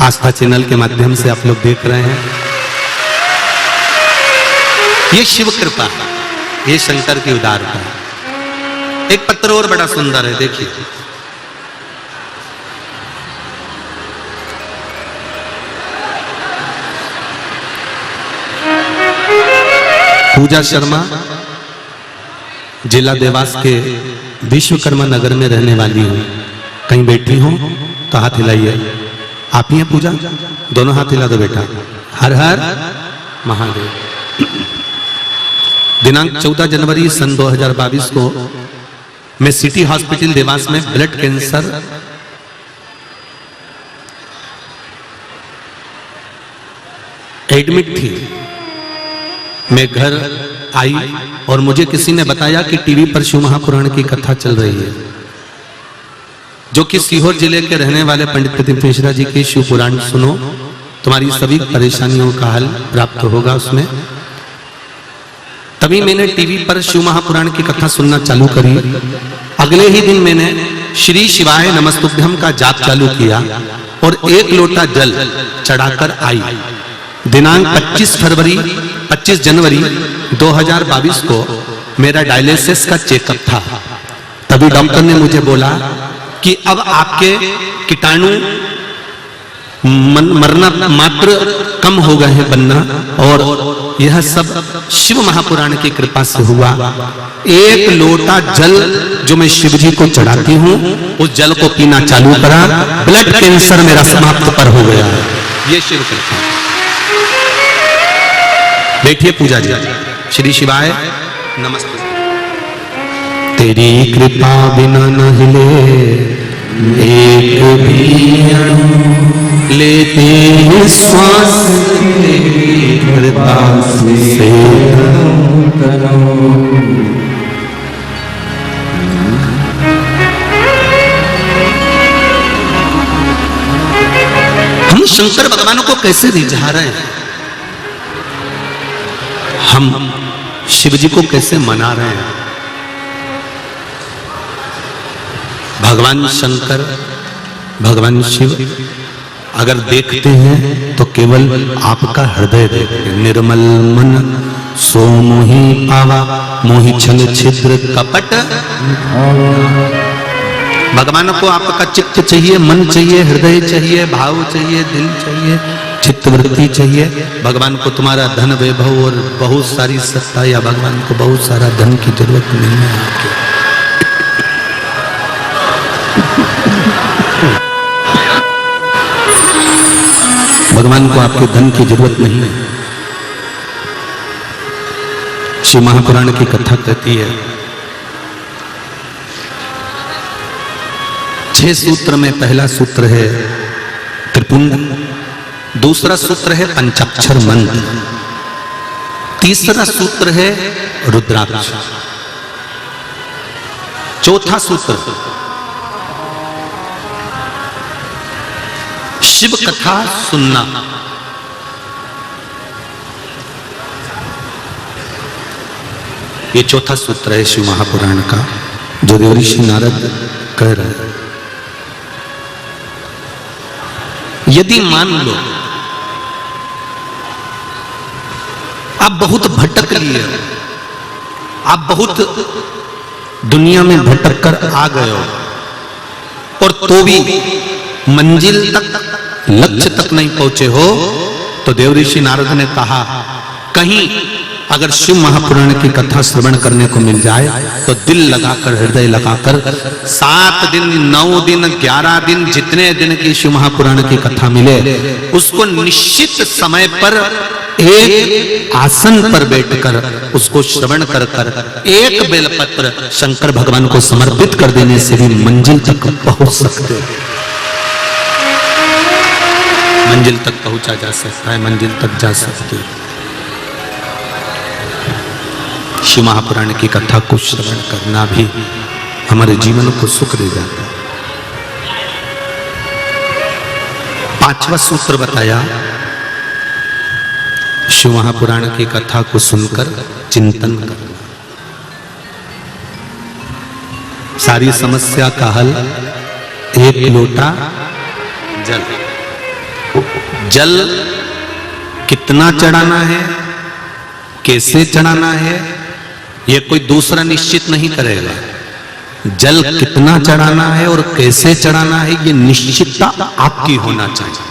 आस्था चैनल के माध्यम से आप लोग देख रहे हैं। ये शिव कृपा, ये शंकर की उदारता है। एक पत्र और बड़ा सुंदर है, देखिए। पूजा शर्मा जिला देवास के विश्वकर्मा नगर में रहने वाली हूं। कहीं बैठी हो तो हाथ हिलाइए। आप ही हैं पूजा? दोनों हाथ हिला दो बेटा। हर हर महादेव। दिनांक 14 जनवरी सन 2022 को मैं सिटी हॉस्पिटल देवास में ब्लड कैंसर एडमिट थी। मैं घर आई और मुझे किसी ने बताया कि टीवी पर शिव महापुराण की कथा चल रही है, जो कि सीहोर जिले के रहने वाले पंडित प्रतिम मिश्रा जी की शिव पुराण सुनो, तुम्हारी सभी परेशानियों का हल प्राप्त होगा उसमें। तभी मैंने टीवी पर शिव महापुराण की कथा सुनना चालू करी। अगले ही दिन मैंने श्री शिवाय नमस्तुभ्यम का जाप चालू किया और 1 लोटा जल चढ़ाकर आई। दिनांक 25 जनवरी 2022 को मेरा डायलिसिस का चेकअप था। तभी डॉक्टर ने मुझे बोला कि अब आपके कीटाणु मरना मात्र कम हो गए हैं बनना, और यह सब शिव महापुराण की कृपा से हुआ। 1 लोटा जल जो मैं शिव जी को चढ़ाती हूँ, उस जल को पीना चालू करा, ब्लड कैंसर मेरा समाप्त पर हो गया। ये शिव कृपा। बैठिए पूजा जी। श्री शिवाय नमस्ते। तेरी कृपा बिना न हिले एक भी अणु, लेते हैं श्वास तेरी कृपा से तनो। हम शंकर भगवान को कैसे रिझा रहे हैं, हम शिव जी को कैसे मना रहे हैं। भगवान शंकर, भगवान शिव अगर देखते हैं तो केवल आपका हृदय देखते हैं। निर्मल मन सो मोहि पावा, मोहि छल छिद्र कपट। भगवान को आपका चित्त चाहिए, मन चाहिए, हृदय चाहिए, भाव चाहिए, दिल चाहिए, चित्तवृत्ति चाहिए। भगवान को तुम्हारा धन वैभव और बहुत सारी सत्ता, या भगवान को बहुत सारा धन की जरूरत नहीं है आपके। भगवान को आपके धन की जरूरत नहीं है। शिव महापुराण की कथा कहती है, 6 सूत्र में पहला सूत्र है त्रिपुंड, दूसरा सूत्र है पंचाक्षर मंत्र, तीसरा सूत्र है रुद्राक्ष, चौथा सूत्र शिव कथा सुनना। ये चौथा सूत्र है शिव महापुराण का, जो देवऋषि नारद कह रहे हैं। यदि मान लो आप बहुत भटक लिए, आप बहुत दुनिया में भटक कर आ गए हो, और तो भी मंजिल तक, लक्ष्य तक नहीं पहुंचे हो, तो देवऋषि नारद ने कहा कहीं अगर शिव महापुराण की कथा श्रवण करने को मिल जाए तो दिल लगाकर, हृदय लगाकर 7 दिन, 9 दिन, 11 दिन, जितने दिन की शिव महापुराण की कथा मिले, उसको निश्चित समय पर एक आसन पर बैठकर उसको श्रवण कर कर एक बेलपत्र शंकर भगवान को समर्पित कर देने से भी मंजिल तक पहुंच सकते हैं। मंजिल तक पहुंचा जा सकता है, मंजिल तक जा सकते हैं। शिव महापुराण की कथा को श्रवण करना भी हमारे जीवन को सुख दे जाता है। 5वां सूत्र बताया, शिव महापुराण की कथा को सुनकर चिंतन करना। सारी समस्या का हल एक लोटा जल। जल कितना चढ़ाना है, कैसे चढ़ाना है, यह कोई दूसरा निश्चित नहीं करेगा। जल कितना चढ़ाना है और कैसे चढ़ाना है, यह निश्चितता आपकी होना चाहिए।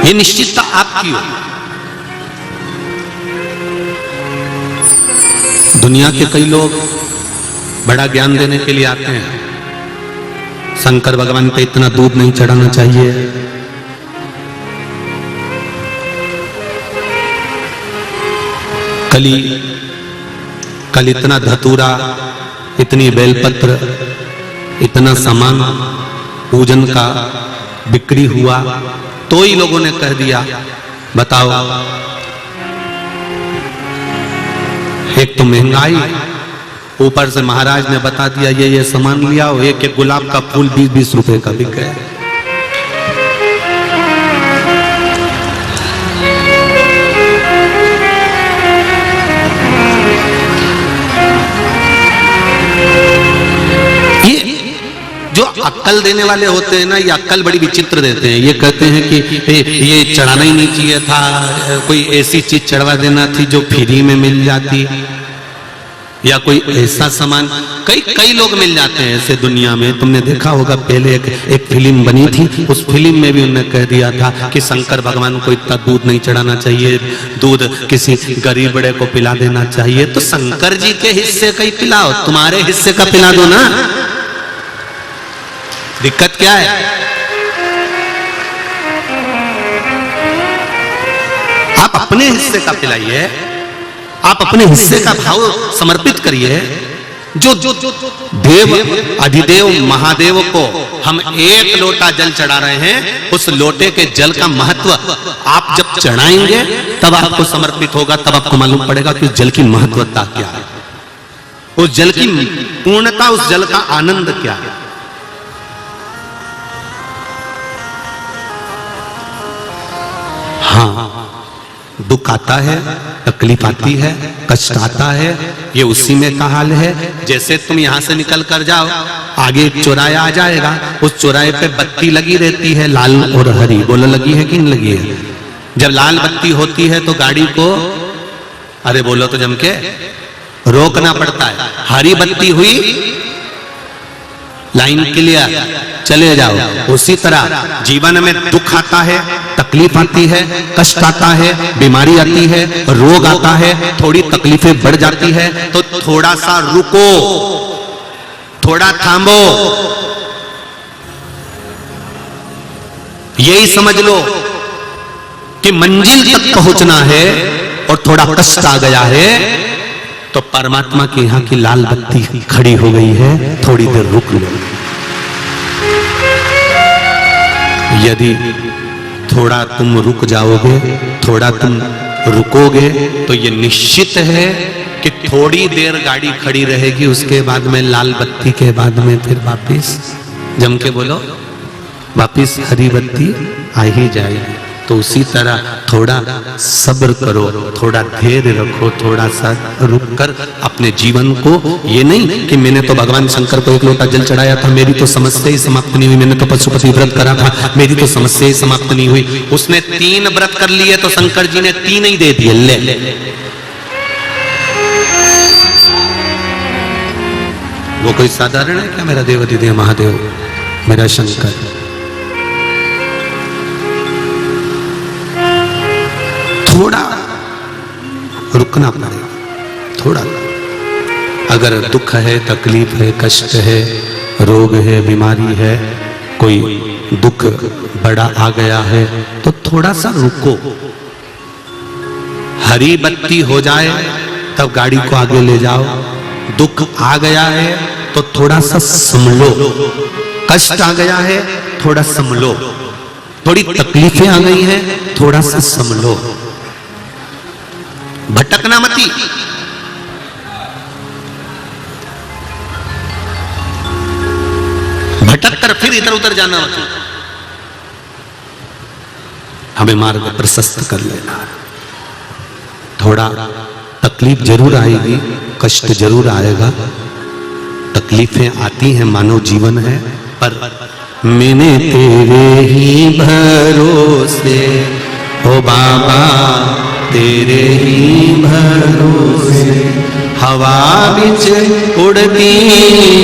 यह निश्चितता आपकी हो। दुनिया के कई लोग बड़ा ज्ञान देने के लिए आते हैं, शंकर भगवान पे इतना दूध नहीं चढ़ाना चाहिए, कल इतना धतूरा, इतनी बेलपत्र, इतना सामान पूजन का बिक्री हुआ, तो ही लोगों ने कह दिया। बताओ, एक तो महंगाई, ऊपर से महाराज ने बता दिया ये सामान लिया हो, एक गुलाब का फूल 20-20 रुपए का बिक गया। ये जो अक्कल देने वाले होते हैं ना, ये अक्कल बड़ी विचित्र देते हैं। ये कहते हैं कि ये चढ़ाना ही नहीं चाहिए था, कोई ऐसी चीज चढ़वा देना थी जो फ्री में मिल जाती, या कोई ऐसा सामान। कई लोग मिल जाते हैं ऐसे दुनिया में। तुमने देखा होगा पहले एक फिल्म बनी थी, उस फिल्म में भी उन्होंने कह दिया था कि शंकर भगवान को इतना दूध नहीं चढ़ाना चाहिए, दूध किसी गरीब बड़े को पिला देना चाहिए। तो शंकर जी के हिस्से का ही पिलाओ, तुम्हारे हिस्से का पिला दो ना, दिक्कत क्या है? आप अपने हिस्से का पिलाइए, आप अपने हिस्से का भाव समर्पित करिए। जो देव, अधिदेव, महादेव को हम एक लोटा जल चढ़ा रहे हैं, उस लोटे के जल का महत्व आप जब चढ़ाएंगे तब आपको समर्पित होगा, तब आपको मालूम पड़ेगा कि उस जल की महत्वता क्या है, उस जल की पूर्णता, उस जल का आनंद क्या है। हाँ, दुख आता है, तकलीफ आती है, कष्ट आता है, ये उसी में का हाल है। जैसे तुम यहां से निकल कर जाओ, आगे एक चौराया आ जाएगा, उस चौराहे पे बत्ती लगी रहती है, लाल और हरी। बोलो लगी है कि नहीं लगी है? जब लाल बत्ती होती है तो गाड़ी को, अरे बोलो तो जम के, रोकना पड़ता है। हरी बत्ती हुई, लाइन क्लियर, चले जाओ। उसी तरह जीवन में दुख आता है, तकलीफ आती है, कष्ट आता है, बीमारी आती है, रोग आता है, थोड़ी तकलीफें बढ़ जाती है, तो थोड़ा सा रुको, थोड़ा थामो। यही समझ लो कि मंजिल तक पहुंचना है और थोड़ा कष्ट आ गया है तो परमात्मा के यहां की लाल बत्ती खड़ी हो गई है, थोड़ी देर रुक लो। यदि थोड़ा तुम रुक जाओगे, थोड़ा तुम रुकोगे, तो ये निश्चित है कि थोड़ी देर गाड़ी खड़ी रहेगी, उसके बाद में लाल बत्ती के बाद में फिर वापिस, जम के बोलो, वापिस हरी बत्ती आ ही जाएगी। तो उसी तरह थोड़ा सब्र करो, थोड़ा धैर्य रखो, थोड़ा सा रुक कर अपने जीवन को, ये नहीं कि मैंने तो भगवान शंकर को एक लोटा जल चढ़ाया था, मेरी तो समस्या ही समाप्त नहीं हुई, मैंने तो पशुपति व्रत करा था, मेरी तो समस्या ही समाप्त नहीं हुई। उसने 3 व्रत कर लिए तो शंकर जी ने 3 ही दे दिए, ले। वो कोई साधारण है क्या? मेरा देवाधिदेव महादेव, मेरा शंकर। थोड़ा रुकना पड़ेगा, थोड़ा। अगर दुख है, तकलीफ है, कष्ट है, रोग है, बीमारी है, कोई दुख बड़ा आ गया है, तो थोड़ा सा रुको। हरी बत्ती हो जाए तब गाड़ी को आगे ले जाओ। दुख आ गया है तो थोड़ा सा संभलो। कष्ट आ गया है, थोड़ा संभलो। थोड़ी तकलीफें आ गई हैं, थोड़ा सा संभलो। भटकना मती। भटक कर फिर इधर उधर जाना मत। हमें मार्ग प्रशस्त कर लेना। थोड़ा तकलीफ जरूर आएगी, कष्ट जरूर आएगा, तकलीफें आती हैं, मानव जीवन है। पर मैंने तेरे ही भरोसे, ओ बाबा तेरे ही भरोसे, हवा बिच उड़ती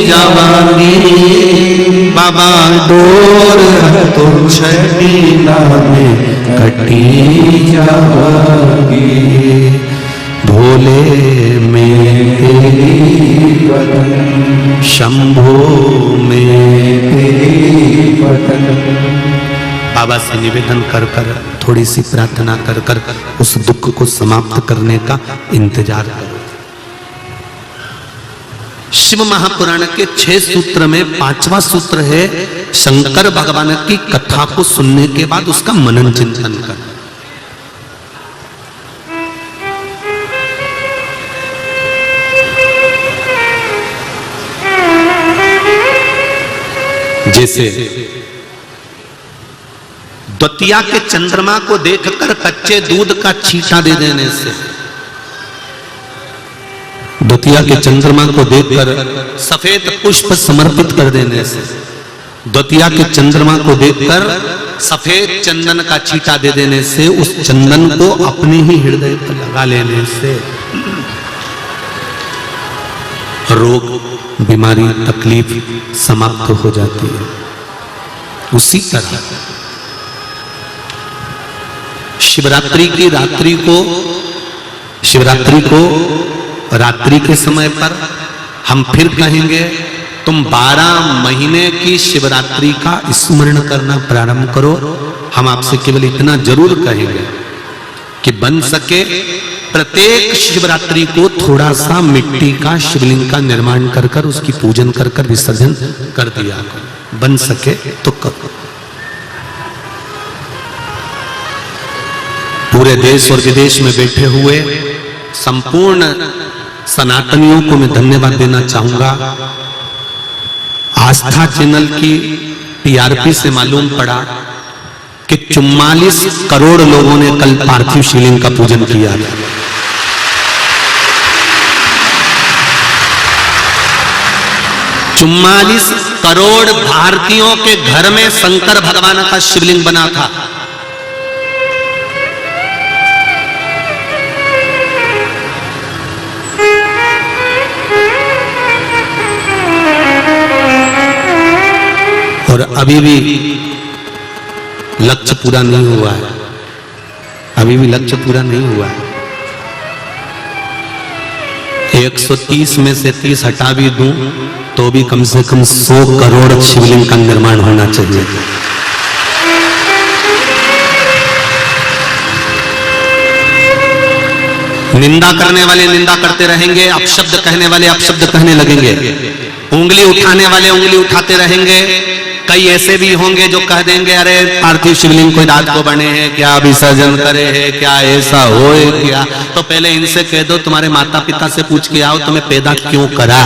जावांगी, बाबा डोर तुम छठीला में कटी जावांगी। भोले में तेरी वतन, शंभो में तेरी वतन। बाबा से निवेदन कर कर, थोड़ी सी प्रार्थना कर कर उस दुख को समाप्त करने का इंतजार करो। शिव महापुराण के 6 सूत्र में 5वां सूत्र है, शंकर भगवान की कथा को सुनने के बाद उसका मनन चिंतन कर। जैसे द्वितीया के चंद्रमा को देखकर कच्चे दूध का छींटा दे देने से, द्वितीया के चंद्रमा को देखकर सफेद पुष्प समर्पित कर देने से, द्वितीया के चंद्रमा को देखकर सफेद चंदन का छींटा दे देने से, उस चंदन को अपने ही हृदय पर लगा लेने से रोग, बीमारी, तकलीफ समाप्त हो जाती है। उसी तरह शिवरात्रि की रात्रि को, शिवरात्रि को रात्रि के समय पर हम फिर कहेंगे, तुम 12 महीने की शिवरात्रि का स्मरण करना प्रारंभ करो। हम आपसे केवल इतना जरूर कहेंगे कि बन सके प्रत्येक शिवरात्रि को थोड़ा सा मिट्टी का शिवलिंग का निर्माण कर कर उसकी पूजन कर कर विसर्जन कर दिया करो। बन सके तो करो। पूरे देश और विदेश में बैठे हुए संपूर्ण सनातनियों को मैं धन्यवाद देना चाहूंगा। आस्था चैनल की टीआरपी से मालूम पड़ा कि 44 करोड़ लोगों ने कल पार्थिव शिवलिंग का पूजन किया। 44 करोड़ भारतीयों के घर में शंकर भगवान का शिवलिंग बना था। और अभी भी लक्ष्य पूरा नहीं हुआ है, अभी भी लक्ष्य पूरा नहीं हुआ है। 130 में से 30 हटा भी दूं तो भी कम से कम 100 करोड़ शिवलिंग का निर्माण होना चाहिए। निंदा करने वाले निंदा करते रहेंगे, अपशब्द कहने वाले अपशब्द कहने लगेंगे, उंगली उठाने वाले उंगली उठाते रहेंगे। कई ऐसे भी होंगे जो कह देंगे अरे पार्थिव शिवलिंग कोई रात को बने हैं क्या, विसर्जन करे है क्या, ऐसा होए क्या। तो पहले इनसे कह दो तुम्हारे माता पिता से पूछ के आओ तुम्हें पैदा क्यों करा।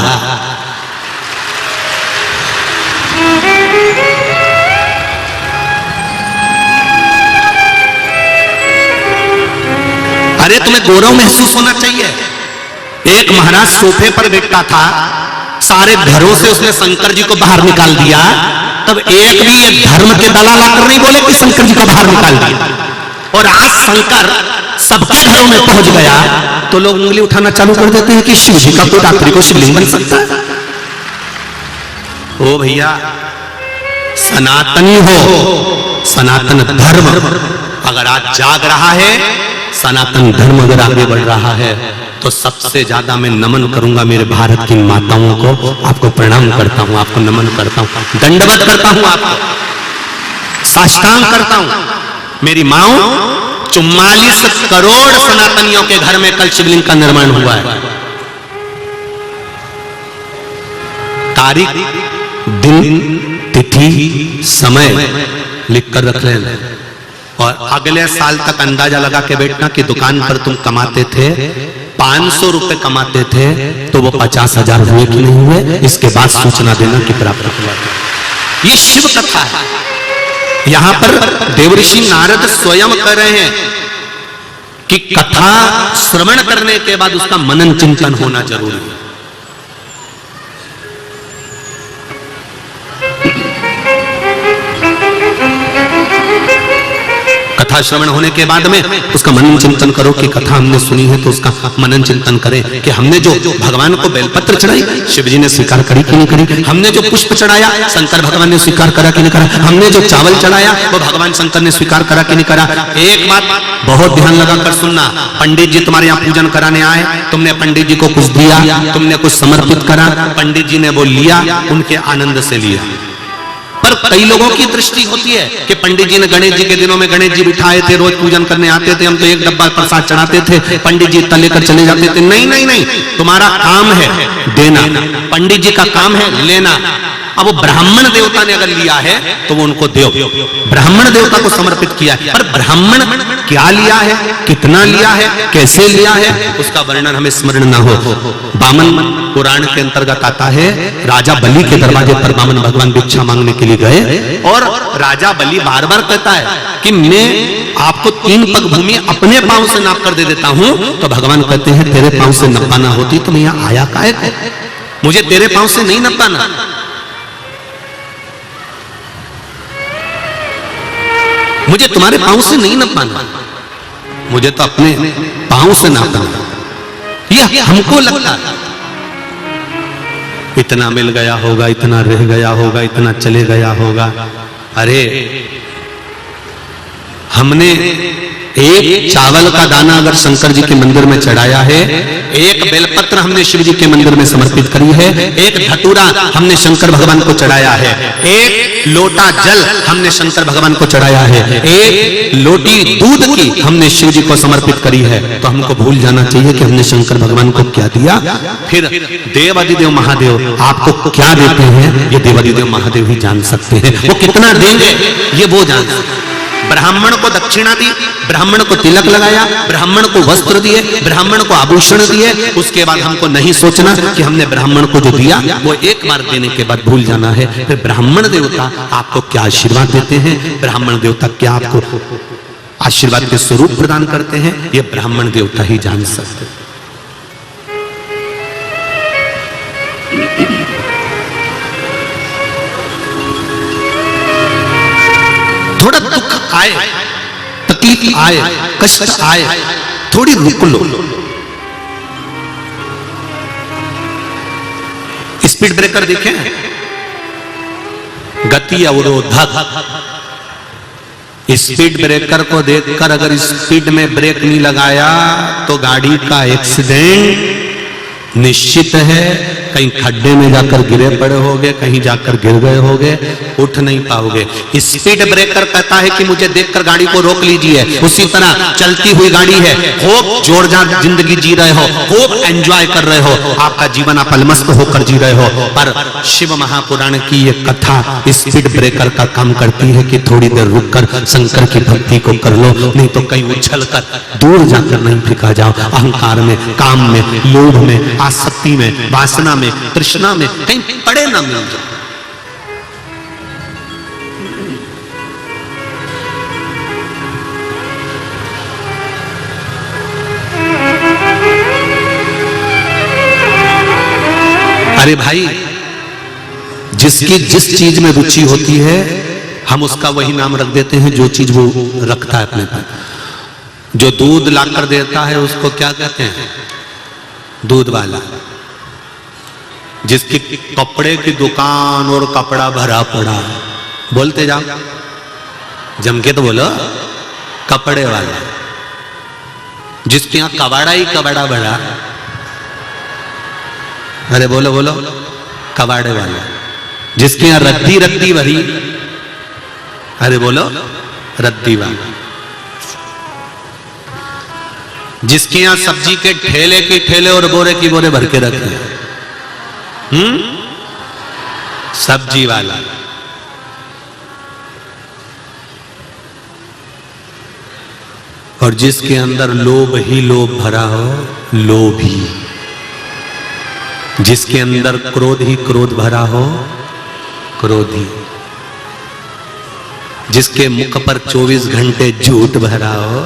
अरे तुम्हें गौरव महसूस होना चाहिए। एक महाराज सोफे पर बैठा था, सारे घरों से उसने शंकर जी को बाहर निकाल दिया, तब एक भी ये धर्म के दलाल आकर नहीं बोले कि शंकर जी को बाहर निकाल दिया। और आज शंकर सबके घरों में पहुंच गया तो लोग उंगली उठाना चालू कर देते हैं कि शिव जी का कोई रात्रि को शिवलिंग बन सकता है। ओ भैया, सनातनी हो, सनातन धर्म अगर आज जाग रहा है, सनातन धर्म अगर आगे बढ़ रहा है, तो सबसे ज्यादा मैं नमन करूंगा मेरे भारत की माताओं को। आपको प्रणाम करता हूं, आपको नमन करता हूं, दंडवत करता हूं, आपको साष्टांग करता हूं। मेरी माओ, 44 करोड़ सनातनियों के घर में कल शिवलिंग का निर्माण हुआ है। तारीख, दिन, तिथि, समय लिख कर रख लेना और अगले साल तक अंदाजा लगा के बैठना कि दुकान पर तुम कमाते थे 500 रुपए कमाते थे तो वो 50,000 हुए कि नहीं हुए, इसके बाद सूचना देना कि प्राप्त हुआ। ये शिव कथा है। यहां पर देवऋषि नारद स्वयं कह रहे हैं कि कथा श्रवण करने के बाद उसका मनन चिंतन होना जरूरी है। कथा श्रवण होने के बाद में उसका मनन चिंतन करो कि कथा हमने सुनी है तो उसका मनन चिंतन करें कि हमने जो भगवान को बेलपत्र चढ़ाई शिव जी ने स्वीकार करी कि नहीं करी, हमने जो पुष्प चढ़ाया शंकर भगवान ने स्वीकार करा कि नहीं करा, हमने जो चावल चढ़ाया वो भगवान शंकर ने स्वीकार करा कि नहीं करा। एक बात बहुत ध्यान लगाकर सुनना, पंडित जी तुम्हारे यहाँ पूजन कराने आए, तुमने पंडित जी को कुछ दिया, तुमने कुछ समर्पित करा, पंडित जी ने वो लिया, उनके आनंद से लिया। पर कई लोगों की दृष्टि होती है कि पंडित जी ने गणेश जी के दिनों में गणेश जी बिठाए थे, रोज पूजन करने आते थे, हम तो एक डब्बा प्रसाद चढ़ाते थे, पंडित जी इतना लेकर चले जाते थे। नहीं नहीं नहीं, तुम्हारा काम है देना, पंडित जी का काम है लेना। अब वो ब्राह्मण देवता ने अगर लिया है तो वो उनको दो, ब्राह्मण देवता को समर्पित किया है। पर ब्राह्मण क्या लिया है, कितना लिया है, कैसे लिया है, उसका वर्णन हमें स्मरण ना हो। बामन पुराण के अंतर्गत आता है, राजा बलि के दरवाजे पर बामन भगवान भिक्षा मांगने के लिए गए और राजा बलि बार बार कहता है कि मैं आपको 3 पग भूमि अपने पांव से नाप कर दे देता हूं। तो भगवान कहते हैं तेरे पांव से नपाना होती तो मैं यहां आया काहे को, मुझे तेरे पांव से नहीं नपाना, मुझे तुम्हारे पांव से नहीं नपाना, मुझे तो अपने पांव से नापना। ये हमको लगता इतना मिल गया होगा, इतना रह गया होगा, इतना चले गया होगा। अरे हमने एक चावल का दाना अगर शंकर जी के मंदिर में चढ़ाया है, एक बेलपत्र हमने शिव जी के मंदिर में समर्पित करी है, एक धतूरा हमने शंकर भगवान को चढ़ाया है, एक लोटा जल हमने शंकर भगवान को चढ़ाया है, एक लोटी दूध की हमने शिव जी को समर्पित करी है, तो हमको भूल जाना चाहिए कि हमने शंकर भगवान को क्या दिया। फिर देवादिदेव महादेव आपको क्या देते हैं ये देवादिदेव महादेव ही जान सकते हैं, वो कितना देंगे ये वो जान सकते हैं। ब्राह्मण को दक्षिणा दी, ब्राह्मण को तिलक लगाया, ब्राह्मण को वस्त्र दिए, ब्राह्मण को आभूषण दिए, उसके बाद हमको नहीं सोचना कि हमने ब्राह्मण को जो दिया वो एक बार देने के बाद भूल जाना है। फिर ब्राह्मण देवता आपको क्या आशीर्वाद देते हैं, ब्राह्मण देवता क्या आपको आशीर्वाद के स्वरूप प्रदान करते हैं, ये ब्राह्मण देवता ही जान सकते हैं। थोड़ा दुख आए, तकलीफ आए, कष्ट आए, थोड़ी रुक लो। स्पीड ब्रेकर देखें, गति अवरोधक। स्पीड ब्रेकर को देखकर अगर स्पीड में ब्रेक नहीं लगाया तो गाड़ी का एक्सीडेंट निश्चित है। कहीं खड्डे में जाकर गिरे पड़े होगे, कहीं जाकर गिर गए होगे, उठ नहीं पाओगे। स्पीड ब्रेकर कहता है कि मुझे देखकर गाड़ी को रोक लीजिए। उसी तरह चलती हुई गाड़ी है, खूब जोरदार जिंदगी जी रहे हो, खूब एंजॉय कर रहे हो, आपका जीवन आप अलमस्त होकर जी रहे हो, पर शिव महापुराण की ये कथा स्पीड ब्रेकर का काम करती है कि थोड़ी देर रुककर शंकर की भक्ति को कर लो, नहीं तो कहीं उछल कर दूर जाकर नहीं फेंका जाओ। अहंकार में, काम में, लोभ में, आसक्ति में, वासना में, तृष्णा में कहीं पड़े ना मिल जाओ। अरे भाई, जिसकी जिस चीज में रुचि होती है हम उसका वही नाम रख देते हैं जो चीज वो रखता है अपने पास। जो दूध लाकर देता है उसको क्या कहते हैं? दूध वाला। जिसकी कपड़े की दुकान और कपड़ा भरा पड़ा, बोलते जाओ, जम के तो बोलो, कपड़े वाला। जिसके यहां कबाड़ा ही कबाड़ा भरा, अरे बोलो बोलो, कबाड़े वाला। जिसके यहां रद्दी रद्दी भरी, अरे बोलो, रद्दी वाला। जिसके यहां सब्जी के ठेले की ठेले और बोरे की बोरे भर के रखे हैं, सब्जी वाला। और जिसके अंदर लोभ ही लोभ भरा हो, लोभी। जिसके अंदर क्रोध ही क्रोध भरा हो, क्रोधी। जिसके मुख पर 24 घंटे झूठ भरा हो,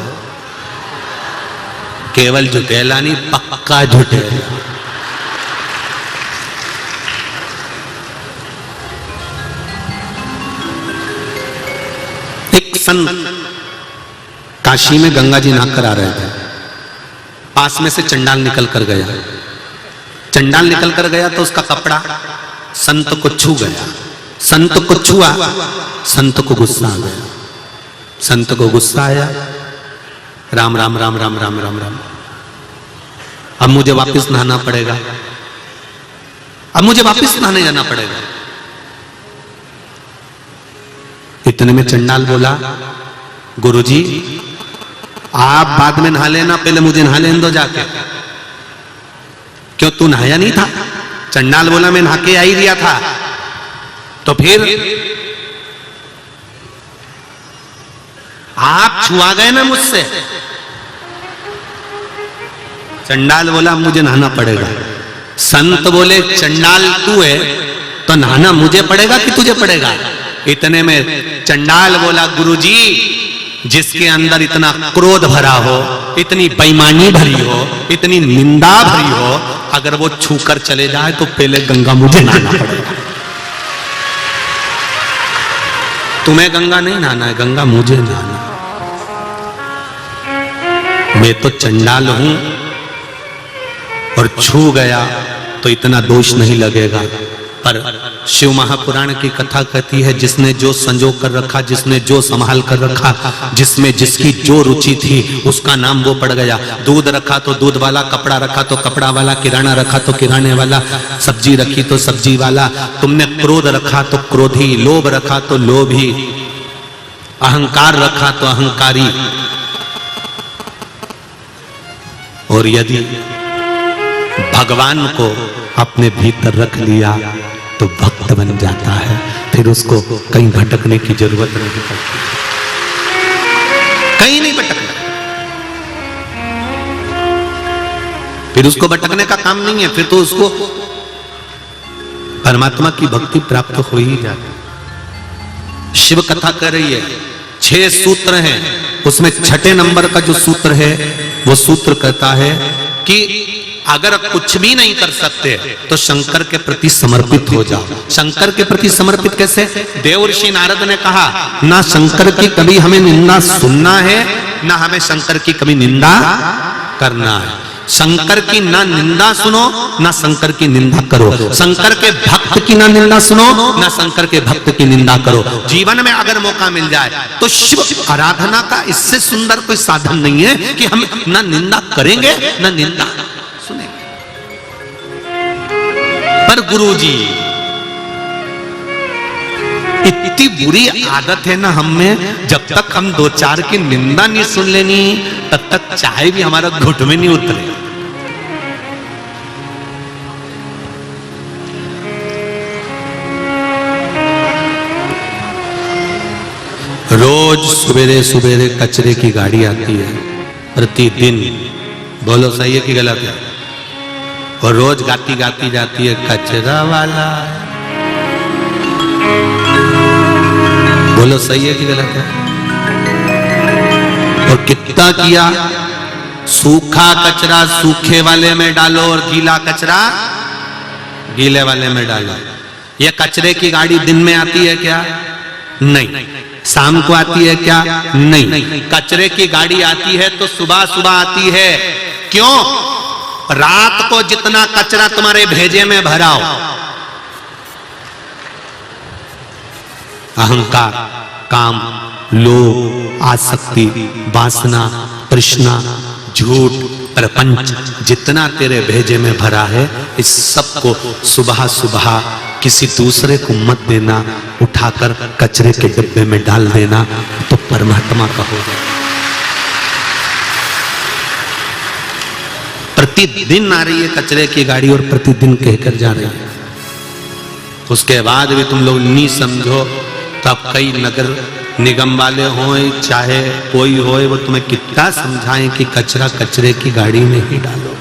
केवल झुठेला नहीं, पक्का झुठेला। एक संत काशी में गंगा जी नहाकर आ रहे थे, पास में से चंडाल निकल कर गया। चंडाल निकल कर गया तो उसका कपड़ा संत को छू गया। संत को छुआ, संत को गुस्सा आ गया। संत को गुस्सा आया, राम राम राम राम राम राम राम, अब मुझे वापस नहाना पड़ेगा, अब मुझे वापस नहाने जाना पड़ेगा। इतने में चंडाल बोला, गुरुजी आप बाद में नहा लेना, पहले मुझे नहा लेने दो जाके। क्यों, तू नहाया नहीं था? चंडाल बोला, मैं नहा के आ ही दिया था। तो फिर आप छुआ गए ना मुझसे। चंडाल बोला, मुझे नहाना पड़ेगा। संत बोले, चंडाल तू है तो नहाना मुझे पड़ेगा कि तुझे पड़ेगा? इतने में चंडाल बोला, गुरुजी जिसके अंदर इतना क्रोध भरा हो, इतनी बेईमानी भरी हो, इतनी निंदा भरी हो, अगर वो छूकर चले जाए तो पहले गंगा मुझे नहाना पड़ेगा। तुम्हें गंगा नहीं नहाना है, गंगा मुझे नहाना। मैं तो चंडाल हूं और छू गया तो इतना दोष नहीं लगेगा। पर शिव महापुराण की कथा कहती है, जिसने जो संजो कर रखा, जिसने जो संभाल कर रखा, जिसमें जिसकी जो रुचि थी उसका नाम वो पड़ गया। दूध रखा तो दूध वाला, कपड़ा रखा तो कपड़ा वाला, किराना रखा तो किराने वाला, सब्जी रखी तो सब्जी वाला। तुमने क्रोध रखा तो क्रोधी, लोभ रखा तो लोभी, अहंकार रखा तो अहंकारी। और यदि भगवान को अपने भीतर रख लिया तो भक्त बन जाता है, फिर उसको कहीं भटकने की जरूरत नहीं पड़ती, कहीं नहीं भटकना। फिर उसको भटकने का काम नहीं है, फिर तो उसको परमात्मा की भक्ति प्राप्त हो ही जाती। शिव कथा कर रही है, 6 सूत्र हैं, उसमें 6ठे नंबर का जो सूत्र है वो सूत्र कहता है कि अगर कुछ भी नहीं कर सकते तो शंकर के प्रति समर्पित हो जाओ। शंकर के प्रति समर्पित कैसे? देवर्षि नारद ने कहा, ना शंकर की कभी हमें निंदा सुनना है, ना हमें शंकर की कभी निंदा करना है। शंकर की ना निंदा सुनो ना शंकर की निंदा करो, शंकर के भक्त की ना निंदा सुनो ना शंकर के भक्त की निंदा करो। जीवन में अगर मौका मिल जाए तो शिव आराधना का इससे सुंदर कोई साधन नहीं है कि हम ना निंदा करेंगे ना निंदा सुनेंगे। पर गुरुजी इतनी बुरी आदत है ना हम में, जब तक हम दो चार की निंदा नहीं सुन लेनी तब तक चाय भी हमारा घुट में नहीं उतरे। रोज सवेरे सवेरे कचरे की गाड़ी आती है प्रतिदिन, बोलो सही है कि गलत है? और रोज गाती गाती जाती है कचरा वाला, बोलो सही है कि गलत है? और कितना किया, सूखा कचरा सूखे वाले में डालो और गीला कचरा गीले वाले में डालो। ये कचरे की गाड़ी दिन में आती है क्या? नहीं। शाम को आती है क्या? नहीं। कचरे की गाड़ी आती है तो सुबह सुबह आती है। क्यों? रात को जितना कचरा तुम्हारे भेजे में भराओ, अहंकार, काम, लोभ, आसक्ति, वासना, तृष्णा, झूठ, प्रपंच, जितना तेरे भेजे में भरा है, इस सब को सुबह सुबह किसी दूसरे को मत देना, उठाकर कचरे के डिब्बे में डाल देना, तो परमात्मा का हो जाए। प्रतिदिन आ रही है कचरे की गाड़ी और प्रतिदिन कहकर जा रही है। उसके बाद भी तुम लोग नहीं समझो, तब कई नगर निगम वाले हों चाहे कोई होए, वो तुम्हें कितना समझाएं कि कचरा कचरे की गाड़ी में ही डालो।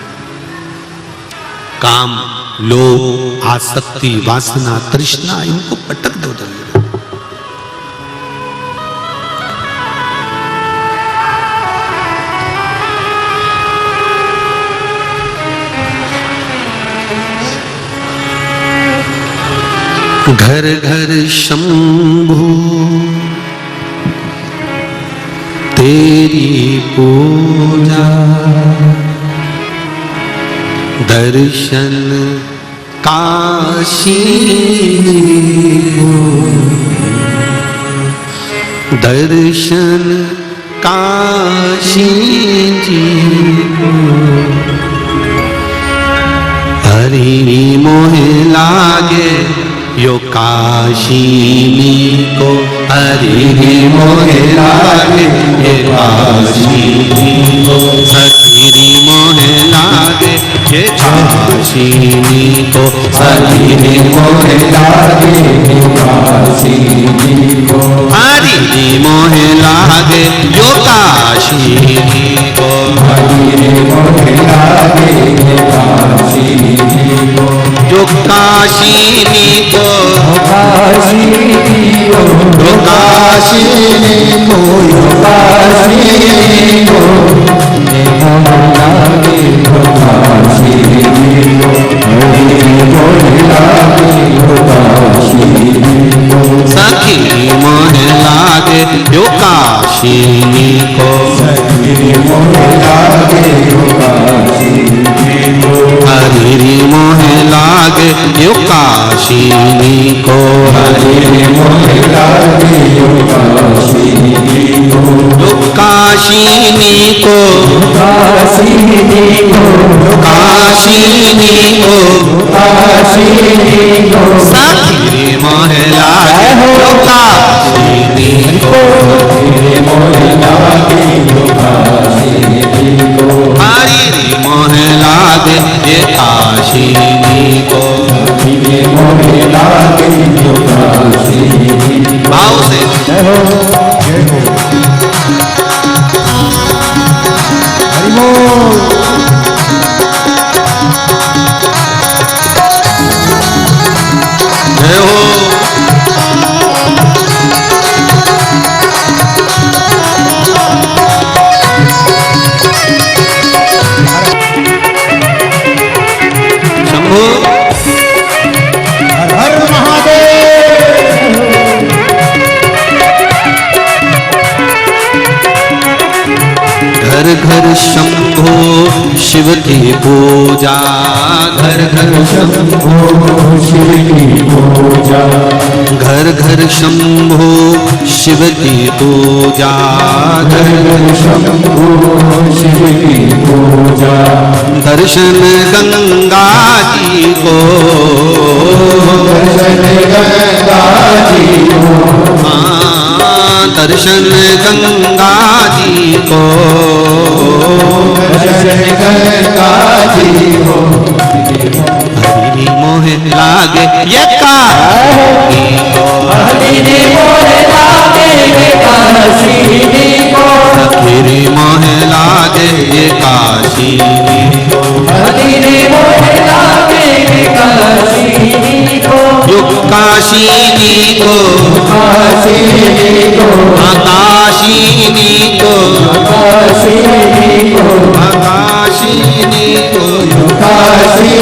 काम, लोभ, आसक्ति, वासना, तृष्णा, इनको पटक दो जल्दी। घर घर शंभू तेरी पूजा, दर्शन काशी दर्शन काशी जी को, हरि मोहे लागे यो काशीनी को, हरि मोहे लागे ये काशीनी को, हरि मोहे लागे ये काशीनी को, हरि मोहे लागे ये काशीनी को, हरि मोहे लागे यो काशीनी को, हरि मोहे लागे ये काशीनी को, जो काशीनी को, काशीनी को, जो काशीनी को, जो काशीनी को, लागे जो काशीनी को, लागे जो काशीनी को, सखी मोहे लागे जो काशीनी को, सखी मोहे लागे जो काशीनी को, हरि मोहे लागे जो काशीनी को, हरि मोहे लागे जो काशीनी को, जो काशीनी को, काशीनी को, काशीनी को, काशीनी को, सखी मोहे लागे जो काशीनी को, हरि मोहे लागे जो काशीनी को, हरि मोहे लागे ये काशीनी को, हरि मोहे लागे जो काशीनी को। भाव से जय हो जय हो, हरि बोल। जय हो शंभू, हर हर महादेव। घर घर शंभो शिव की पूजा, घर घर शंभो शिव की पूजा, घर घर शंभो शिव की पूजा, घर घर शंभो शिव की पूजा। दर्शन गंगा जी को, दर्शन गंगा जी को, दर्शन गंगा जी को, दर्शन गंगा जी को। हरि मोह लागे ये काशी को, हरि मोह लागे ये काशी को, हरि मोह लागे ये काशी को, हरि मोह लागे ये काशी को, यो काशी को, काशी को, आकाशिनी को, काशी को, आकाशिनी को, काशी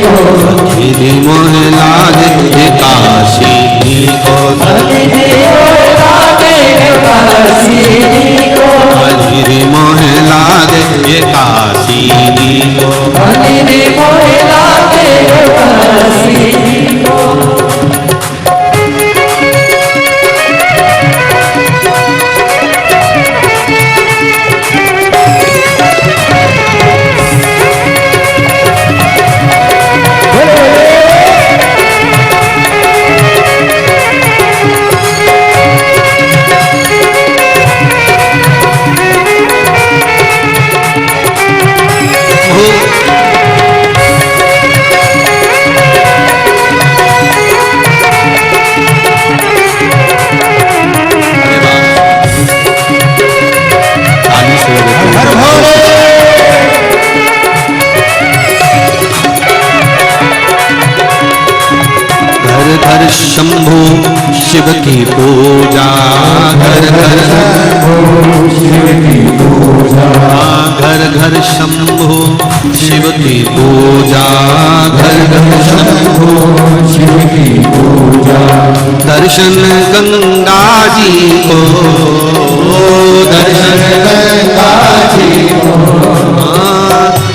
को, हरि मोह लागे ये काशी को, हरि मोह लागे ये काशी को, हरि मोह लागे ये काशी को, हरि मोह लागे ये काशी को। घर शंभु शिव की पूजा, घर घर शिव की पूजा, घर घर शंभु शिव की पूजा, घर घर शंभु शिव की पूजा। दर्शन गंगा जी को, दर्शन गंगा जी को,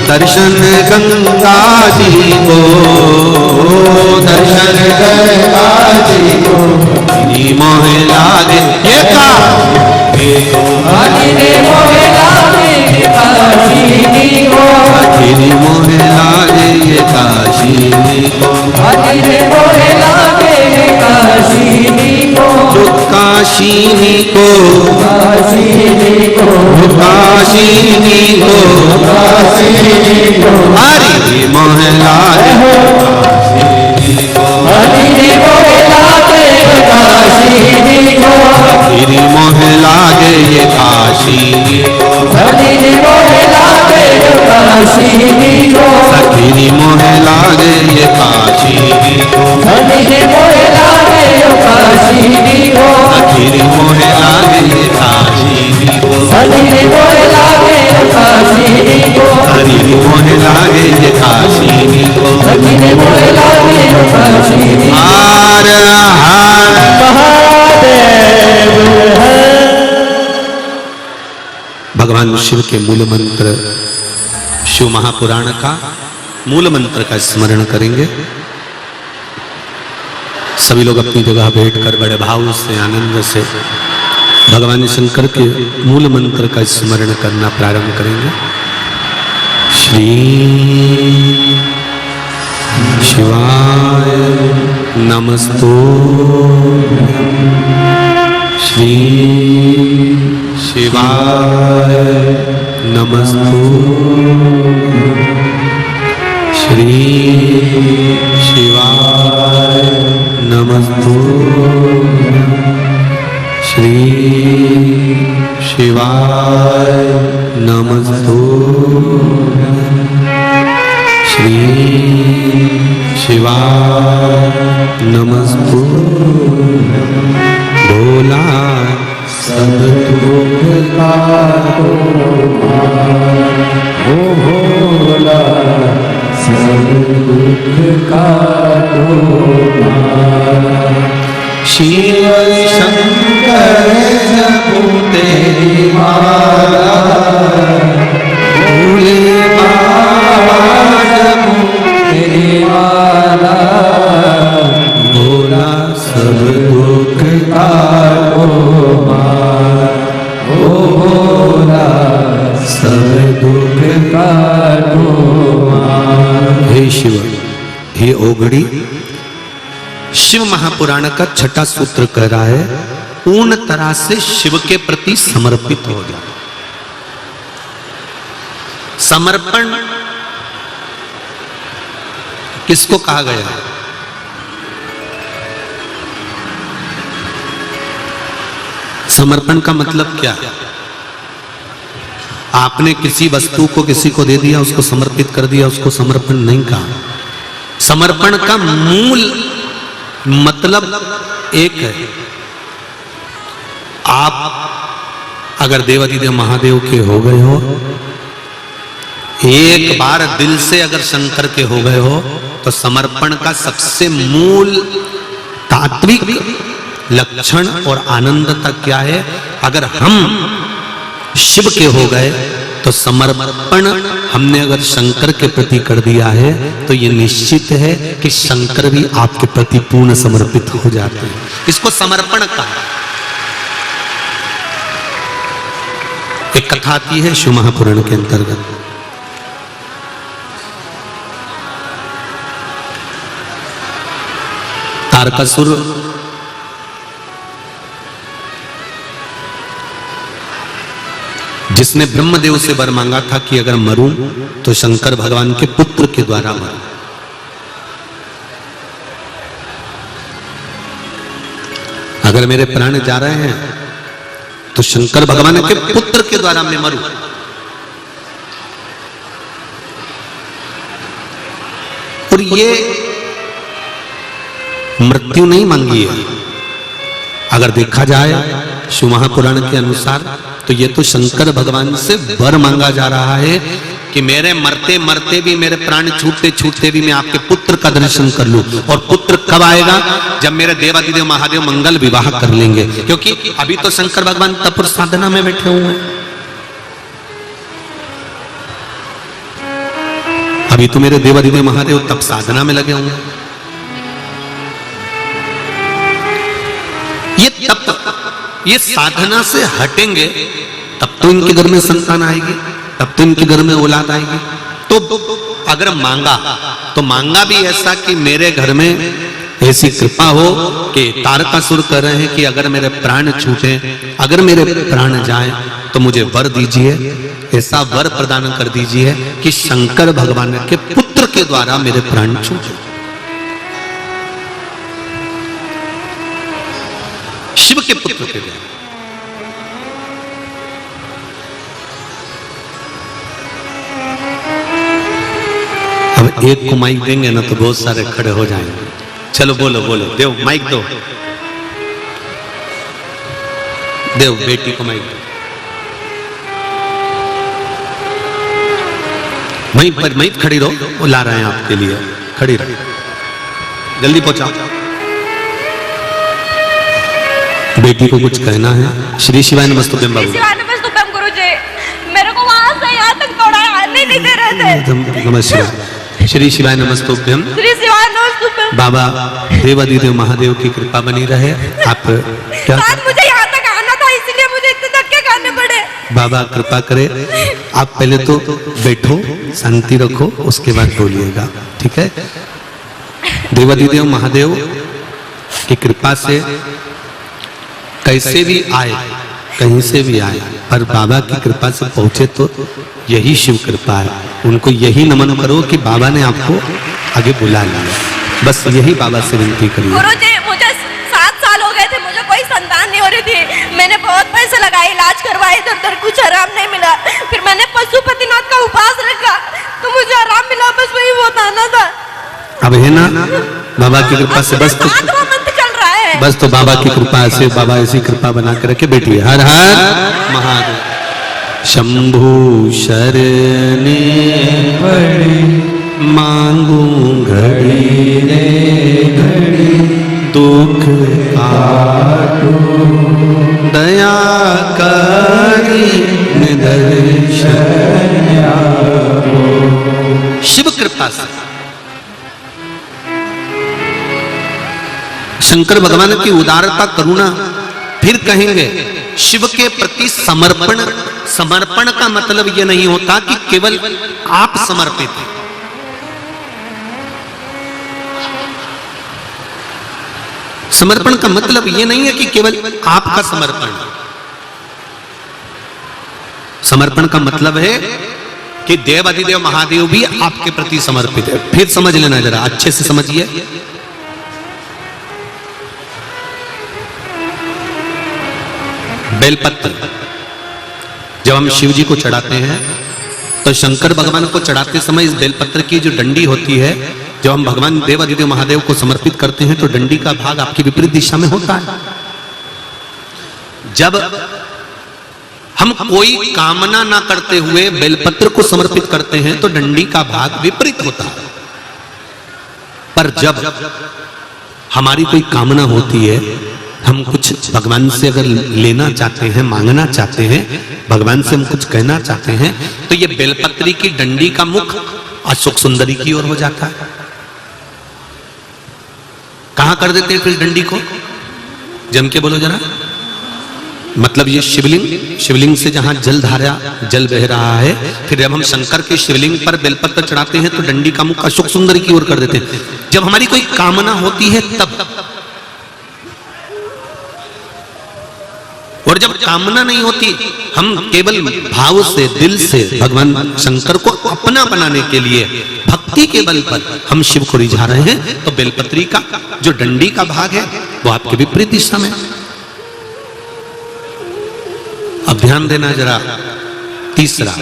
दर्शन गंगा जी को, दर्शन गंगा जी को। हरि मोह लागे ये काशी को, हरि मोह लागे ये काशी को, हरि मोह लागे ये काशी को, हरि मोह लागे ये काशी को, जो काशिनी को, काशी को, काशिनी को, काशी को, हरि मोह लागे काशी को, हरि मोह लागे ये काशी को, हरि मोह लागे ये काशी को, हरि मोह लागे ये काशी को, हरि मोह लागे ये काशी को, हरि मोह लागे ये काशी को, हरि मोह लागे ये काशी को, हरि मोह लागे ये काशी को, हरि मोह लागे ये काशी को, हरि मोह लागे ये काशी को। हर हर महादेव है। भगवान शिव के मूल मंत्र, शिव महापुराण का मूल मंत्र का स्मरण करेंगे। सभी लोग अपनी जगह बैठकर बड़े भाव से, आनंद से भगवान शंकर के मूल मंत्र का स्मरण करना प्रारंभ करेंगे। श्री शिवाय नमस्तु, श्री शिवाय नमस्तु, श्री शिवाय नमस्तु, श्री शिवाय नमस्तु, श्री शिवाय नमस्तु। भोला सब दुख का ओ भोला सब दुख का शिव शंकर जपो तेरी माला, हो घड़ी। शिव महापुराण का छठा सूत्र कह रहा है पूर्ण तरह से शिव के प्रति समर्पित हो जाए। समर्पण किसको कहा गया? समर्पण का मतलब क्या है? आपने किसी वस्तु को किसी को दे दिया, उसको समर्पित कर दिया, उसको समर्पण नहीं कहा। समर्पण का मूल मतलब एक है। आप अगर देवाधिदेव महादेव के हो गए हो, एक बार दिल से अगर शंकर के हो गए हो, तो समर्पण का सबसे मूल तात्विक लक्षण और आनंदता क्या है? अगर हम शिव के हो गए तो समर्पण हमने अगर शंकर के प्रति कर दिया है, तो ये निश्चित है कि शंकर भी आपके प्रति पूर्ण समर्पित हो जाते हैं। इसको समर्पण कहा। एक कथा आती है शिव महापुराण के अंतर्गत। तारकासुर जिसने ब्रह्मदेव से वर मांगा था कि अगर मरूं तो शंकर भगवान के पुत्र के द्वारा मरूं। अगर मेरे प्राण जा रहे हैं तो शंकर भगवान के पुत्र के द्वारा मैं मरूं। और ये मृत्यु नहीं मांगी है। अगर देखा जाए शिव महापुराण के अनुसार, तो ये तो शंकर भगवान से वर मांगा जा रहा है कि मेरे मरते मरते भी, मेरे प्राण छूटते छूटते भी मैं आपके पुत्र का दर्शन कर लूं। और पुत्र कब आएगा? जब मेरे देवाधिदेव महादेव मंगल विवाह कर लेंगे। क्योंकि अभी तो शंकर भगवान तप और साधना में बैठे हुए हैं। अभी तो मेरे देवाधिदेव महादेव तप साधना में लगे हुए हैं। ये तप, ये साधना से हटेंगे तब तो इनके घर में संतान आएगी, तब तो इनके घर में औलाद आएगी। तो अगर मांगा तो मांगा भी ऐसा कि मेरे घर में ऐसी कृपा हो कि तारकासुर कह रहे हैं कि अगर मेरे प्राण छूटे, अगर मेरे प्राण जाए तो मुझे वर दीजिए, ऐसा वर प्रदान कर दीजिए कि शंकर भगवान के पुत्र के द्वारा मेरे प्राण छूटे। शिव के पुत्र के द्वारा। अब एक को माइक देंगे ना तो बहुत सारे खड़े हो जाएंगे। चलो बोलो बोलो, देव माइक दो, देव बेटी को माइक दो। वहीं पर वहीं खड़ी रहो, वो ला रहे हैं आपके लिए, खड़ी रहो, जल्दी पहुंचाओ। बेटी को कुछ कहना है। श्री शिवाय नमस्तुभ्यम बाबू। शिवाय नमस्तुभ्यम गुरुजी, मेरे को वहां से यहाँ तक थोड़ा आने नहीं दे रहे थे। नमस्कार। श्री शिवाय नमस्तुभ्यम। श्री शिवाय नमस्तुभ्यम। बाबा देवाधिदेव महादेव की कृपा बनी रहे। आप क्या मुझे यहाँ तक आना था, इसलिए मुझे इतने धक्के खाने पड़े। बाबा कृपा करे। आप पहले तो बैठो, शांति रखो, उसके बाद बोलिएगा, ठीक है? देवाधिदेव महादेव की कृपा से कैसे भी आए, कहीं से भी आए, पर बाबा की कृपा से पहुंचे तो यही शिव कृपा है। उनको यही नमन करो कि बाबा ने आपको आगे बुला लिया। बस यही बाबा से विनती करिए। गुरुजी, मुझे 7 साल हो गए थे, मुझे कोई संतान नहीं हो रही थी। मैंने बहुत पैसे लगाए, इलाज करवाए, इधर उधर, कुछ आराम नहीं मिला। फिर मैंने पशुपतिनाथ का उपास रखा तो मुझे आराम मिला। बस वही बहुत आना था। अब है ना बाबा की कृपा से, बस तो बस तो बाबा की कृपा से, बाबा ऐसी कृपा बना कर रखे। बैठिए। हर हर महादेव। शंभु शरणे पड़े मांगू घड़ी रे घड़ी, दुख काटो दया करी निदर्शन आपो। शिव कृपा से शंकर भगवान की उदारता, करुणा। फिर कहेंगे शिव के प्रति समर्पण। समर्पण का मतलब यह नहीं होता कि केवल आप समर्पित हैं। समर्पण का मतलब ये नहीं है कि केवल आपका समर्पण। समर्पण का मतलब है कि देव अधिदेव महादेव भी आपके प्रति समर्पित है। फिर समझ लेना, जरा अच्छे से समझिए। बेलपत्र जब हम शिव जी को चढ़ाते हैं तो शंकर भगवान को चढ़ाते समय इस बेलपत्र की जो डंडी होती है, जब हम भगवान देव अधिदेव महादेव को समर्पित करते हैं तो डंडी का भाग आपकी विपरीत दिशा में होता है। जब हम कोई कामना ना करते हुए बेलपत्र को समर्पित करते हैं तो डंडी का भाग विपरीत होता है। पर जब हमारी कोई कामना होती है, हम कुछ भगवान से अगर लेना चाहते हैं, मांगना चाहते हैं, भगवान से हम कुछ कहना चाहते हैं, तो ये बेलपत्री की डंडी का मुख अशोक सुंदरी की ओर हो जाता है। कहां कर देते हैं फिर डंडी को? जम के बोलो जरा। मतलब ये शिवलिंग से जहां जल धारा जल बह रहा है, फिर जब हम शंकर के शिवलिंग पर बेलपत्र चढ़ाते हैं तो डंडी का मुख अशोक सुंदरी की ओर कर देते हैं। जब हमारी कोई कामना होती है तब, और जब कामना नहीं होती, हम केवल भाव से, दिल से भगवान शंकर को अपना बनाने के लिए भक्ति के बल पर हम शिव को रिझा रहे हैं, तो बेलपत्री का जो डंडी का भाग है वो आपके विपरीत दिशा में। अब ध्यान देना जरा। तीसरा,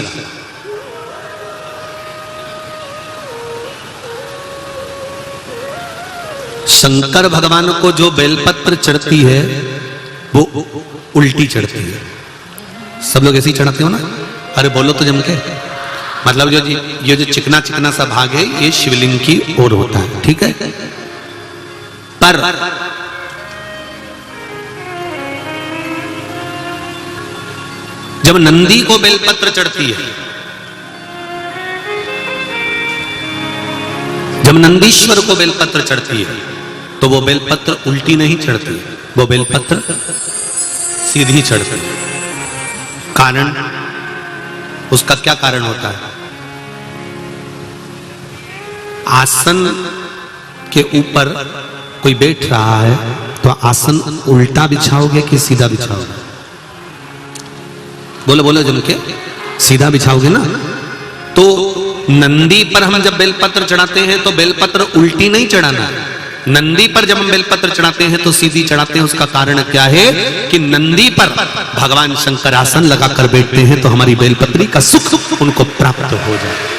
शंकर भगवान को जो बेलपत्र चढ़ती है वो उल्टी चढ़ती है। सब लोग ऐसे ही चढ़ाते हो ना? अरे बोलो तो जम के। मतलब ये जो चिकना चिकना सा भाग है ये शिवलिंग की ओर होता है, ठीक है? पर जब नंदी को बेलपत्र चढ़ती है, जब नंदीश्वर को बेलपत्र चढ़ती है, तो वो बेलपत्र उल्टी नहीं चढ़ती, वो बेलपत्र सीधी चढ़ती है। कारण, उसका क्या कारण होता है? आसन के ऊपर कोई बैठ रहा है तो आसन उल्टा बिछाओगे कि सीधा बिछाओगे? बोलो बोलो जम के। सीधा बिछाओगे ना? तो नंदी पर हम जब बेलपत्र चढ़ाते हैं तो बेलपत्र उल्टी नहीं चढ़ाना। नंदी पर जब हम बेलपत्र चढ़ाते हैं तो सीधी चढ़ाते हैं। उसका कारण क्या है कि नंदी पर भगवान शंकर आसन लगाकर बैठते हैं तो हमारी बेलपत्री का सुख उनको प्राप्त हो जाए।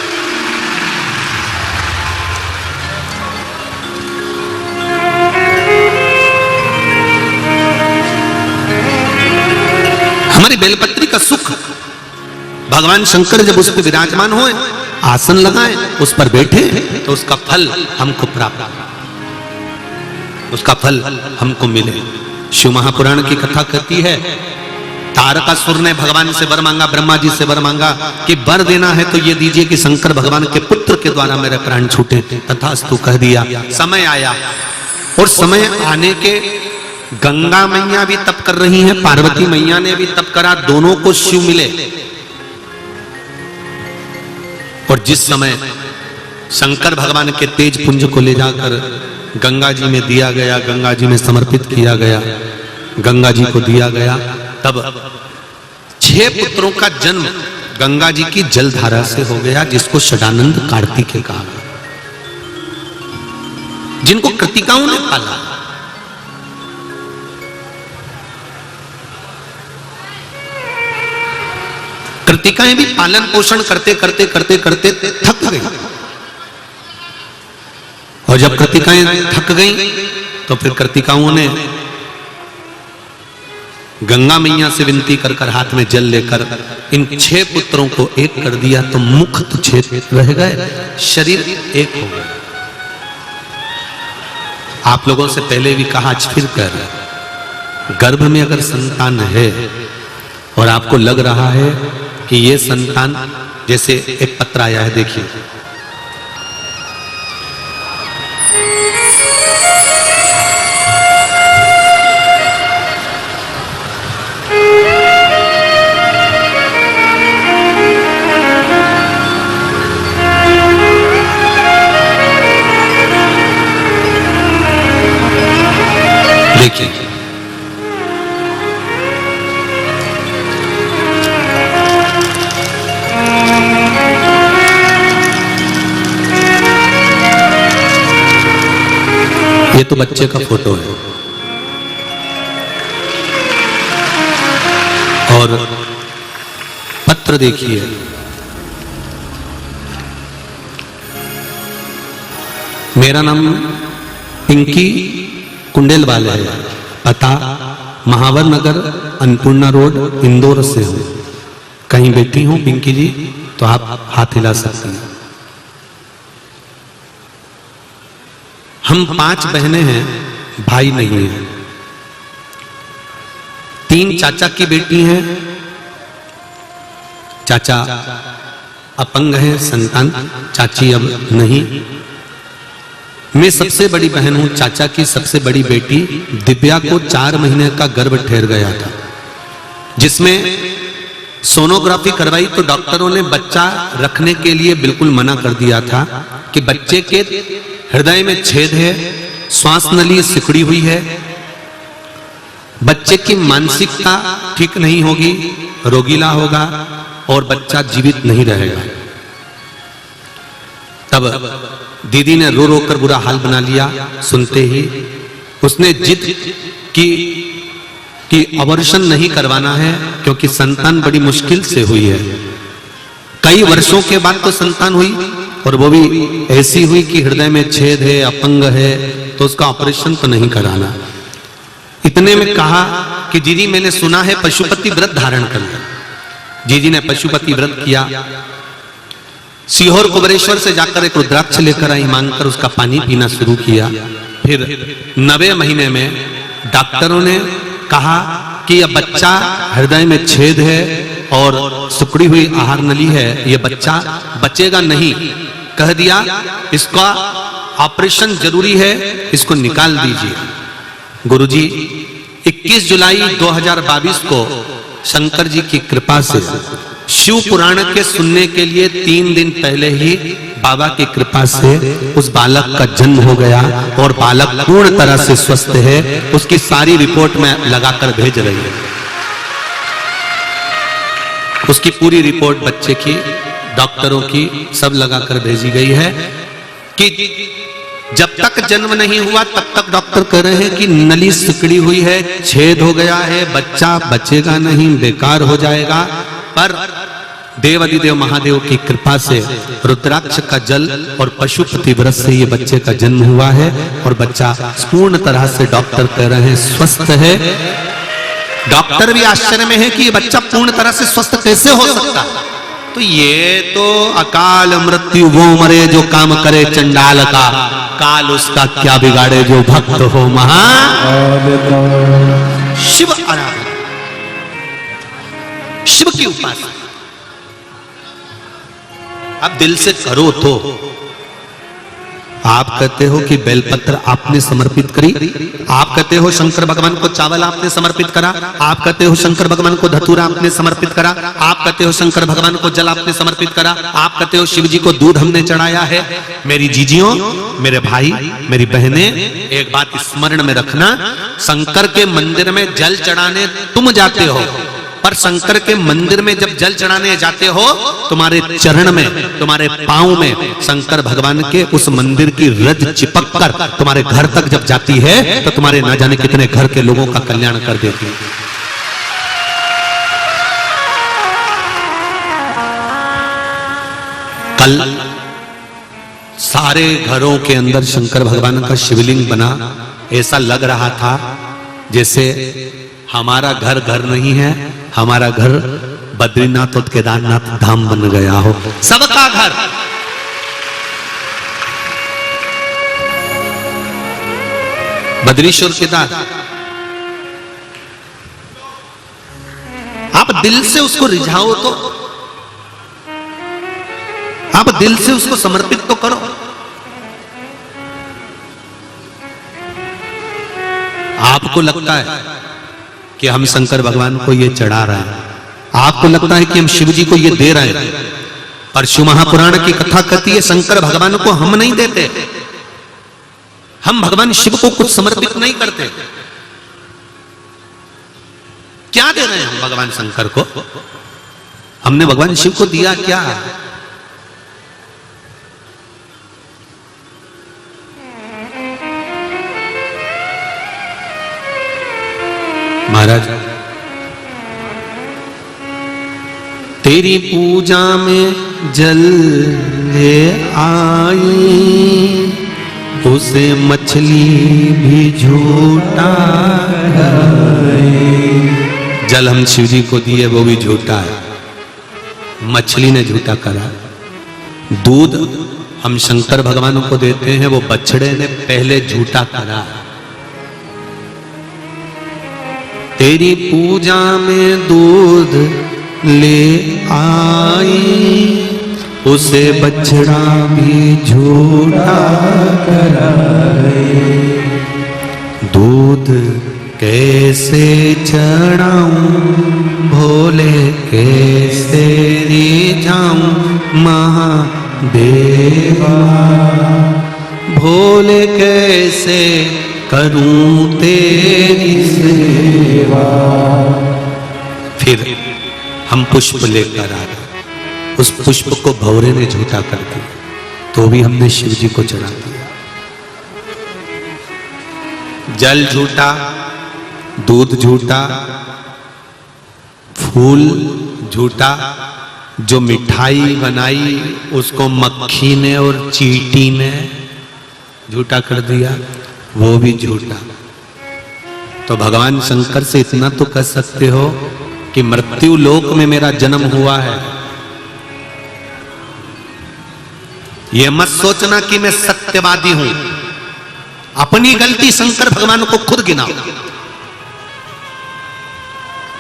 हमारी बेलपत्री का सुख भगवान शंकर जब उस पर विराजमान होए, आसन लगाएं, उस पर बैठे, तो उसका फल हमको प्राप्त, उसका फल हमको मिले। शिव महापुराण की कथा कहती है, तारकासुर ने भगवान से वर मांगा, ब्रह्मा जी से वर मांगा कि वर देना है तो ये दीजिए कि शंकर भगवान के पुत्र के द्वारा मेरे प्राण छूटे। तथास्तु कह दिया। समय आया, और समय आने के गंगा मैया भी तप कर रही हैं, पार्वती मैया ने भी तप करा, दोनों को शिव मिले। और जिस समय शंकर भगवान के तेज पुंज को ले जाकर गंगा जी में दिया गया, गंगा जी में समर्पित किया गया, गंगा जी को दिया गया, तब 6 पुत्रों का जन्म गंगा जी की जलधारा से हो गया, जिसको षडानंद कार्तिकेय कहा, जिनको कृतिकाओं ने पाला। कृतिकाएं भी पालन पोषण करते करते करते करते थक गई, और जब कृतिकाएं थक गई तो फिर कृतिकाओं ने गंगा मैया से विनती कर कर हाथ में जल लेकर इन 6 पुत्रों को एक कर दिया, तो मुख तो 6 रह गए, शरीर एक हो गया। आप लोगों से पहले भी कहा, आज फिर कर, गर्भ में अगर संतान है और आपको लग रहा है कि ये संतान, जैसे एक पत्र आया है, देखिए, तो बच्चे का फोटो है। और पत्र देखिए, मेरा नाम पिंकी कुंडेलवाल है, पता महावर नगर, अन्नपूर्णा रोड, इंदौर से हूं। कहीं बैठी हूं पिंकी जी तो आप हाथ हिला सकते हैं। हम 5 बहनें हैं, भाई नहीं है। 3 चाचा की बेटी हैं, चाचा अपंग है, संतान चाची अब नहीं। मैं सबसे बड़ी बहन हूं, चाचा की सबसे बड़ी बेटी दिव्या को 4 महीने का गर्भ ठहर गया था, जिसमें सोनोग्राफी करवाई तो डॉक्टरों ने बच्चा रखने के लिए बिल्कुल मना कर दिया था कि बच्चे के हृदय में छेद है, श्वास नली सिकुड़ी हुई है, बच्चे की मानसिकता ठीक नहीं होगी, रोगीला होगा और बच्चा जीवित नहीं रहेगा। तब दीदी ने रो रो कर बुरा हाल बना लिया। सुनते ही उसने जिद की कि अबॉर्शन नहीं करवाना है, क्योंकि संतान बड़ी मुश्किल से हुई है। कई वर्षों के बाद तो संतान हुई, और वो भी ऐसी हुई कि हृदय में छेद है, अपंग है, तो उसका ऑपरेशन तो नहीं कराना। इतने में कहा कि दीदी मैंने सुना है पशुपति व्रत धारण कर लिया। दीदी ने पशुपति व्रत किया, सीहोर कुबरेश्वर से जाकर एक रुद्राक्ष लेकर आई, मांगकर उसका पानी पीना शुरू किया। फिर 9वें महीने में डॉक्टरों ने कहा कि यह बच्चा हृदय में छेद है और सिकुड़ी हुई आहार नली है, यह बच्चा बचेगा नहीं। कह दिया इसका ऑपरेशन जरूरी है, इसको निकाल दीजिए। गुरुजी 21 जुलाई 2022 को शंकर जी की कृपा से शिव पुराण के सुनने के लिए 3 दिन पहले ही बाबा की कृपा से उस बालक का जन्म हो गया, और बालक पूर्ण तरह से स्वस्थ है। उसकी सारी रिपोर्ट में लगाकर भेज रही है। उसकी पूरी रिपोर्ट बच्चे की, डॉक्टरों की सब लगाकर भेजी गई है कि जब तक जन्म नहीं हुआ तब तक डॉक्टर कह रहे हैं कि नली सिकुड़ी हुई है, छेद हो गया है, बच्चा बचेगा नहीं, बेकार हो जाएगा। पर देवादिदेव महादेव की कृपा से रुद्राक्ष का जल और पशुपति व्रत से ये बच्चे का जन्म हुआ है, और बच्चा पूर्ण तरह से डॉक्टर कह रहे हैं स्वस्थ है। डॉक्टर भी आश्चर्य में है कि ये बच्चा पूर्ण तरह से स्वस्थ कैसे हो सकता है। तो ये तो अकाल मृत्यु वो मरे जो काम करे चंडाल का, काल उसका क्या बिगाड़े जो भक्त हो महा शिव आराधना, शिव की उपासना। अब दिल से करो तो आप कहते हो कि बेलपत्र आपने समर्पित करी, आप कहते हो शंकर भगवान को चावल आपने समर्पित करा, आप कहते हो शंकर भगवान को धतूरा आपने समर्पित करा, आप कहते हो शंकर भगवान को जल आपने समर्पित करा, आप कहते हो शिव जी को दूध हमने चढ़ाया है। मेरी जीजियों, मेरे भाई, मेरी बहनें, एक बात स्मरण में रखना, शंकर के मंदिर में जल चढ़ाने तुम जाते हो, पर शंकर के मंदिर में जब जल चढ़ाने जाते हो, तुम्हारे चरण में, तुम्हारे पांव में शंकर भगवान के उस मंदिर की रज चिपक कर तुम्हारे घर तक जब जाती है तो तुम्हारे ना जाने कितने घर के लोगों का कल्याण कर देती है। कल सारे घरों के अंदर शंकर भगवान का शिवलिंग बना, ऐसा लग रहा था जैसे हमारा घर घर नहीं है, हमारा घर बद्रीनाथ और केदारनाथ धाम बन गया हो। सबका घर बद्रीश्वर केदार। आप दिल से उसको रिझाओ तो, आप दिल से उसको समर्पित तो करो। आपको लगता है कि हम शंकर भगवान को ये चढ़ा रहे हैं, आपको लगता है कि हम शिव जी को ये दे रहे हैं, पर शिव महापुराण की कथा कहती है शंकर भगवान को हम नहीं देते, हम भगवान शिव को कुछ समर्पित नहीं करते। क्या दे रहे हैं हम भगवान शंकर को? हमने भगवान शिव को दिया क्या? महाराज तेरी पूजा में जल ले आई, उसे मछली भी झूठा है। जल हम शिव जी को दिए वो भी झूठा है, मछली ने झूठा करा। दूध हम शंकर भगवान को देते हैं, वो बछड़े ने पहले झूठा करा। तेरी पूजा में दूध ले आई, उसे बछड़ा भी झूठा कराए। दूध कैसे चढ़ाऊं भोले, कैसे रिझाऊं महादेवा, भोले कैसे करूं तेरी सेवा। फिर हम पुष्प लेकर आ गए, उस पुष्प को भौरे ने झूठा कर दिया, तो भी हमने शिव जी को चढ़ा दिया। जल झूठा, दूध झूठा, फूल झूठा, जो मिठाई बनाई उसको मक्खी ने और चींटी ने झूठा कर दिया, वो भी झूठा। तो भगवान शंकर से इतना तो कह सकते हो कि मृत्यु लोक में मेरा जन्म हुआ है, यह मत सोचना कि मैं सत्यवादी हूं। अपनी गलती शंकर भगवान को खुद गिनाओ।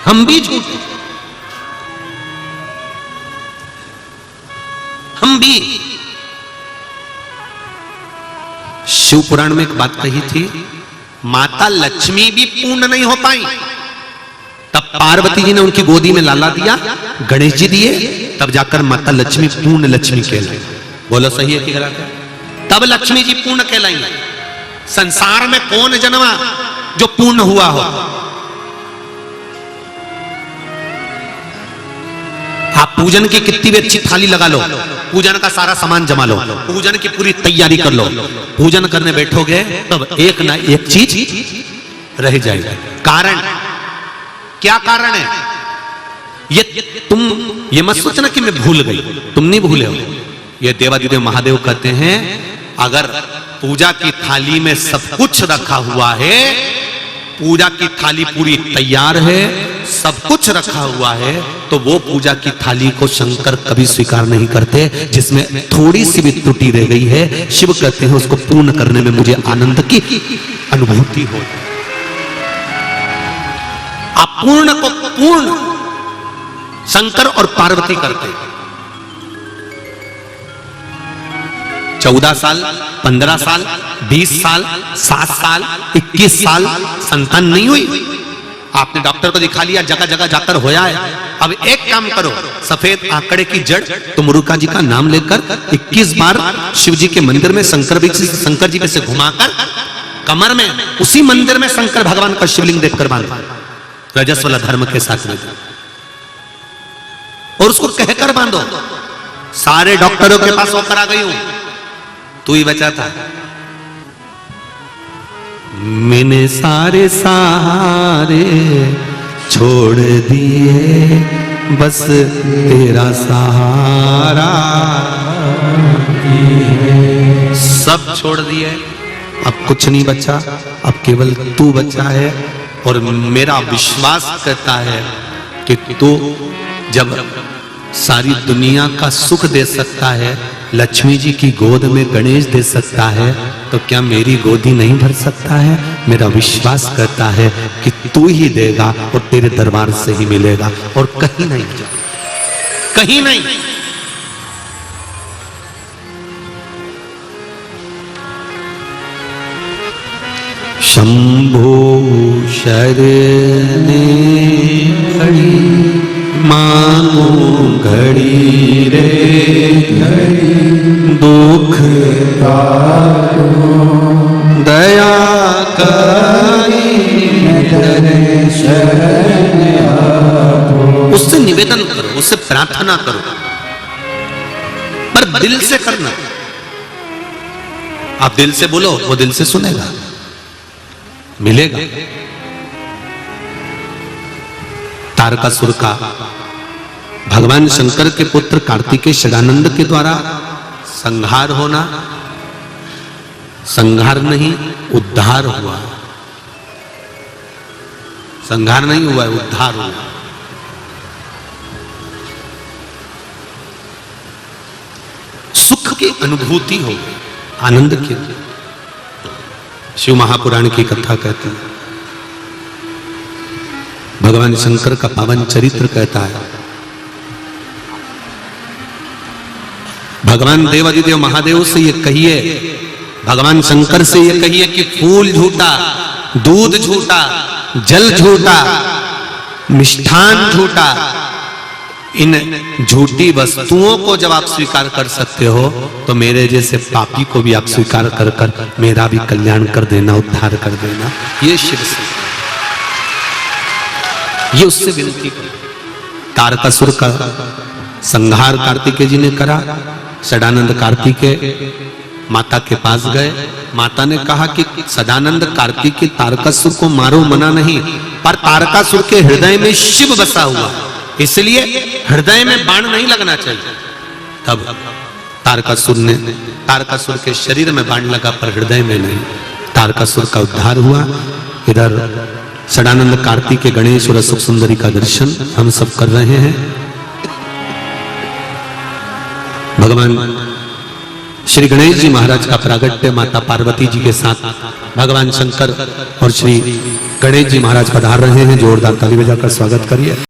हम भी झूठे, हम भी। शिव पुराण में एक बात कही थी, माता लक्ष्मी भी पूर्ण नहीं हो पाई, तब पार्वती जी ने उनकी गोदी में लाला दिया, गणेश जी दिए, तब जाकर माता लक्ष्मी पूर्ण लक्ष्मी कहलाई। बोलो सही है कि गलत है? तब लक्ष्मी जी पूर्ण कहलाई। संसार में कौन जन्मा जो पूर्ण हुआ हो? आप पूजन की कितनी भी अच्छी थाली लगा लो, पूजन का सारा सामान जमा लो, पूजन की पूरी तैयारी कर लो, पूजन करने बैठोगे तब एक ना एक चीज रह जाएगी। कारण क्या कारण है? तुम ये मत सोचना कि मैं भूल गई, तुम नहीं भूले हो। ये देवादिदेव महादेव कहते हैं, अगर पूजा की थाली में सब कुछ रखा हुआ है, पूजा की थाली पूरी तैयार है, सब कुछ रखा हुआ है, तो वो पूजा की थाली को शंकर कभी स्वीकार नहीं करते जिसमें थोड़ी सी भी त्रुटि रह गई है। शिव कहते हैं उसको पूर्ण करने में मुझे आनंद की अनुभूति हो। अपूर्ण को पूर्ण शंकर और पार्वती करते। 14 साल, 15 साल, 20 साल, 7 साल, 21 साल संतान नहीं हुई। आपने डॉक्टर को दिखा लिया, जगह जगह जाकर होया है। अब एक काम करो, सफेद आंकड़े की जड़ तो मुरुका जी का नाम लेकर 21 बार शिव जी के मंदिर में शंकर जी में से घुमाकर कमर में उसी मंदिर में शंकर भगवान का शिवलिंग देखकर बांधा, रजस्वला धर्म के साथ में, और उसको कहकर बांधो, सारे डॉक्टरों के पास होकर आ गई हूं, तू ही बचा था। मैंने सारे सहारे छोड़ दिए, बस तेरा सहारा सब छोड़ दिए, अब कुछ नहीं बचा, अब केवल तू बचा है। और मेरा विश्वास कहता है कि तू जब सारी दुनिया का सुख दे सकता है, लक्ष्मी जी की गोद में गणेश दे सकता है, तो क्या मेरी गोदी नहीं भर सकता है? मेरा विश्वास करता है कि तू ही देगा और तेरे दरबार से ही मिलेगा और कहीं नहीं, कहीं नहीं। शंभो शरणे खड़ी, मानो घड़ी रे घड़ी, दुख तारो दया करी तेरे शरण आओ। उससे निवेदन करो, उससे प्रार्थना करो, पर दिल से करना। आप दिल से बोलो, वो दिल से सुनेगा, मिलेगा। तारकासुर का भगवान शंकर के पुत्र कार्तिकेय षडानंद के द्वारा संहार होना, संहार नहीं उद्धार हुआ, संहार नहीं हुआ, उद्धार हुआ। सुख की अनुभूति हो गई, आनंद की। शिव महापुराण की कथा कहती है, भगवान शंकर का पावन चरित्र कहता है, भगवान देवादिदेव महादेव से ये कहिए, भगवान शंकर से ये कहिए कि फूल झूठा, दूध झूठा, जल झूठा, मिष्ठान झूठा, इन झूठी वस्तुओं को जब आप स्वीकार कर सकते हो तो मेरे जैसे पापी को भी आप स्वीकार कर कर मेरा भी कल्याण कर देना, उद्धार कर देना। ये शिव से, ये उससे विनती कर। तारकासुर का संहार कार्तिकेय जी ने करा। सदानंद कार्तिकेय माता के पास गए। माता ने कहा कि सदानंद कार्तिकेय तारकासुर को मारो, मना नहीं, पर तारकासुर के हृदय में शिव बसा हुआ, इसलिए हृदय में बाण नहीं लगना चाहिए। तब तारकासुर के शरीर में बाण लगा पर हृदय में नहीं। तारकासुर का उद्धार हुआ। इधर सदानंद कार्तिकेय गणेश और सुख सुंदरी का दर्शन हम सब कर रहे हैं। भगवान श्री गणेश जी महाराज का प्रागट्य माता पार्वती जी के साथ भगवान शंकर और श्री गणेश जी महाराज पधार रहे हैं। जोरदार ताली बजाकर स्वागत करिए।